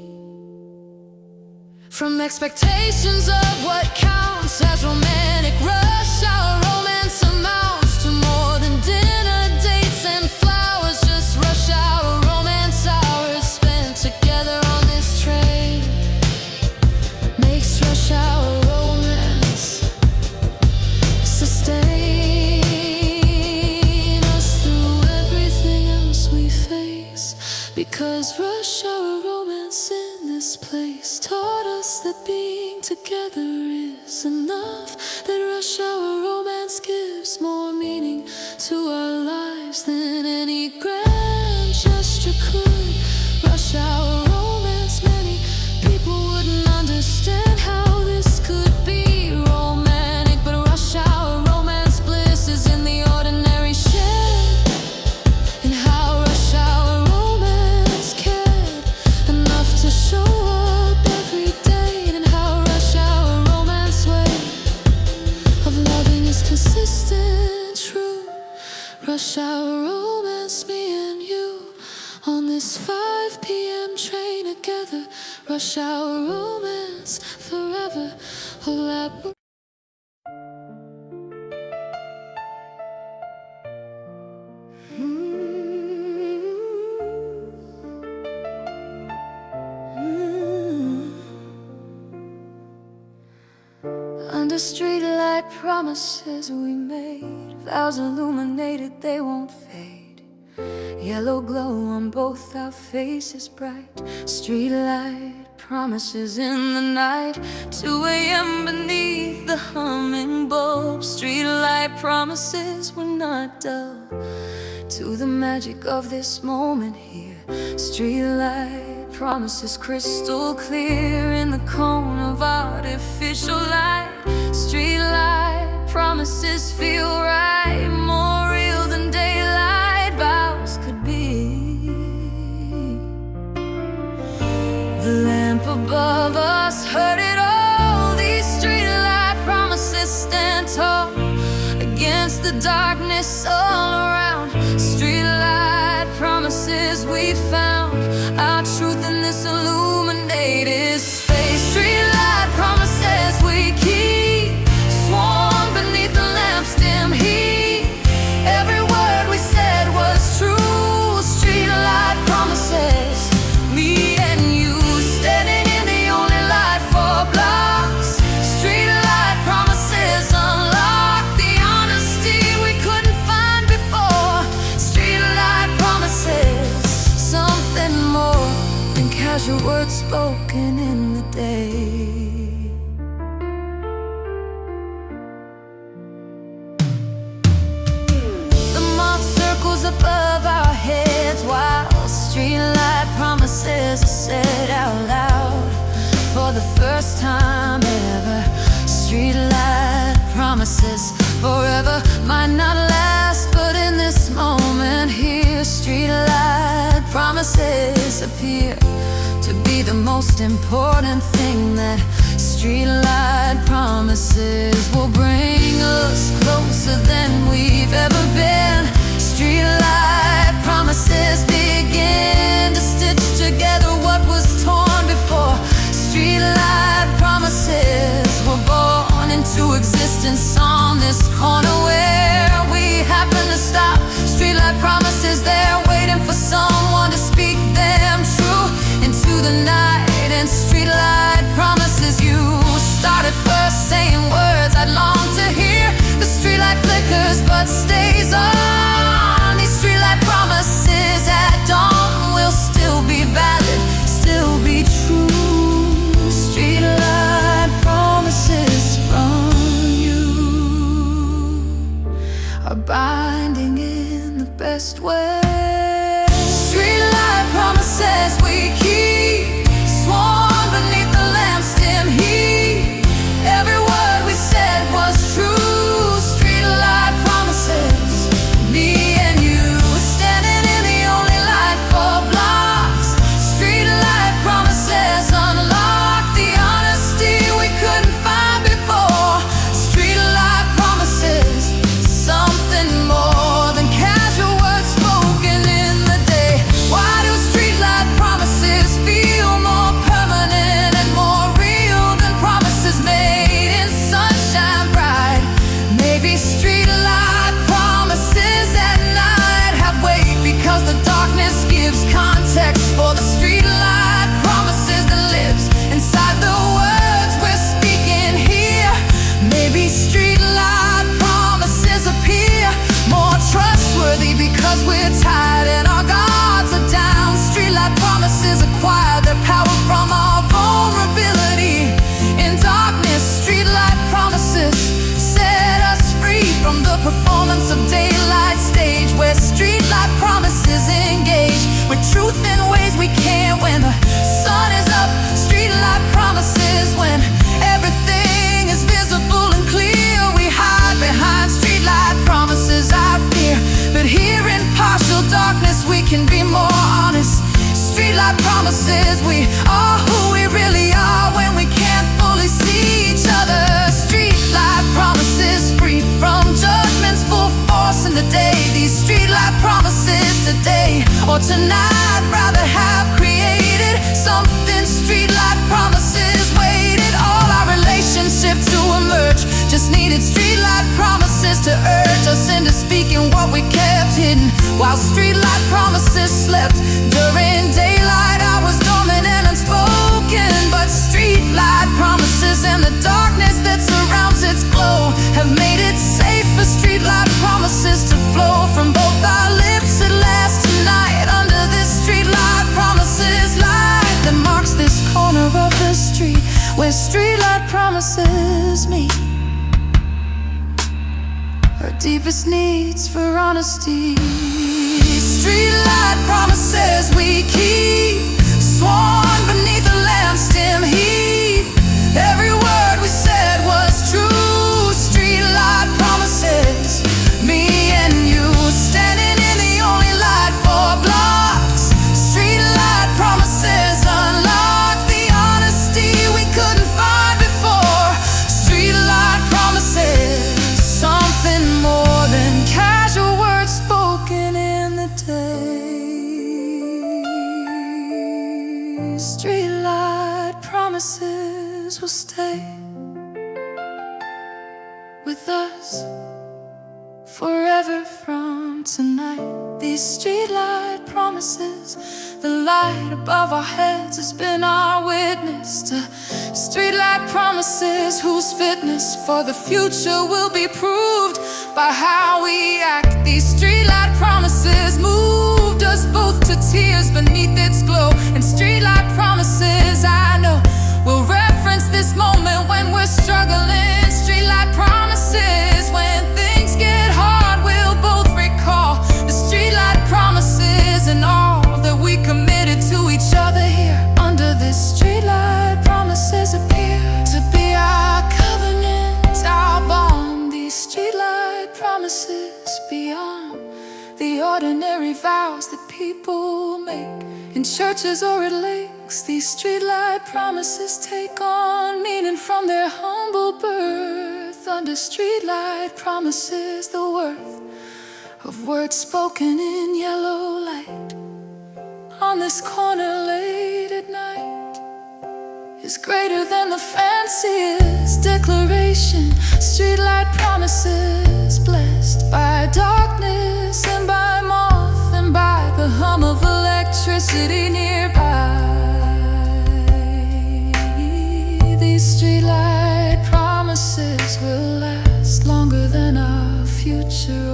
from expectations of what counts as romantic. Rush hour romance amounts to more than dinner dates and flowers, just rush hour romance hours spent together on this train makes rush hour romance sustain us through everything else we face, because rush hour romance in this place taught us that being together is enough, that rush hour romance gives more meaning to our lives than any grand gesture could. Rush hour romance, many people wouldn't understand how this could be romantic, but rush hour romance bliss is in the ordinary shade, and how rush hour romance cared enough to show up every day, and how rush hour romance way of loving is consistent, true. Rush hour romance, me and you on this 5 p.m. train together. Rush hour romance forever. Under streetlight promises we made, vows illuminated, they won't fade. Yellow glow on both our faces bright. Streetlight promises in the night. 2 a.m. beneath the humming bulb. Streetlight promises we're not dull to the magic of this moment here. Streetlight promises crystal clear in the cone of artificial light. Streetlight promises feel right, more real than daylight vows could be. The lamp above us heard it all. These streetlight promises stand tall. darkness all around. Streetlight promises we found our truth in this illuminated space. Streetlight promises we keep, sworn beneath the lamp's dim heat. Every word we said was true. Streetlight promises, me and you standing in the only light for blocks. Streetlight promises unlock the honesty we couldn't find before. Streetlight promises something more than casual words spoken in the day. Above our heads while streetlight promises are said out loud for the first time ever. Streetlight promises forever might not last, but in this moment here, streetlight promises appear to be the most important thing. That streetlight promises will bring us closer than we've ever been. Streetlight promises begin to stitch together what was torn before. Streetlight promises were born into existence on this corner where we happen to stop. Streetlight promises, they're waiting for someone to speak them true into the night. And streetlight promises, you started first saying words I'd long to hear. The streetlight flickers but stays on. Streetlight promises at dawn will still be valid, still be true. Streetlight promises from you are binding in the best way. Streetlight promises we keep, sworn beneath the lamp's dim heat. Every word we said was true. Streetlight promises, me and you. For the streetlight promises that lives inside the words we're speaking here. Maybe streetlight promises appear more trustworthy because we're tired and our guards are down. Streetlight promises acquire their power from our vulnerability in darkness. Streetlight promises set us free from the performance of daylight stage, where streetlight promises engage with truth in ways we can't when the sun is up. Streetlight promises when everything is visible and clear. We hide behind streetlight promises, I fear, but here in partial darkness we can be more honest. Streetlight promises we are who we really are when we can't fully see each other. Streetlight promises free from judgments, full force in the day. These streetlight promises today or tonight rather have created something. Streetlight promises waited all our relationship to emerge, just needed streetlight promises to urge us into speaking what we kept hidden, while streetlight promises slept during daylight hours, dormant and unspoken. But streetlight promises and the darkness that surrounds its glow have made it safe for streetlight promises to flow from both our lips at last tonight, under this streetlight promises light that marks this corner of the street where streetlight promises meet our deepest needs for honesty. Streetlight promises we keep, sworn beneath the lamp's dim heat. Every word we said was true. Streetlight promises, me and you standing in the only light for blocks. Streetlight promises unlock the honesty we couldn't find before. Streetlight promises something more than casual promises will stay with us forever from tonight. These streetlight promises, the light above our heads has been our witness to streetlight promises whose fitness for the future will be proved by how we act. These streetlight promises moved us both to tears beneath its glow. And streetlight promises, I know, will reference this moment when we're struggling. Streetlight promises, when things get hard, we'll both recall the streetlight promises and all that we committed to each other here. Under this streetlight promises appear to be our covenant, our bond. These streetlight promises beyond the ordinary vows that people make in churches or at lakes. These streetlight promises take on meaning from their humble birth. Under streetlight promises, the worth of words spoken in yellow light on this corner late at night is greater than the fanciest declaration. Streetlight promises, blessed by darkness and by moth and by the hum of electricity nearby. These streetlight promises will last longer than our future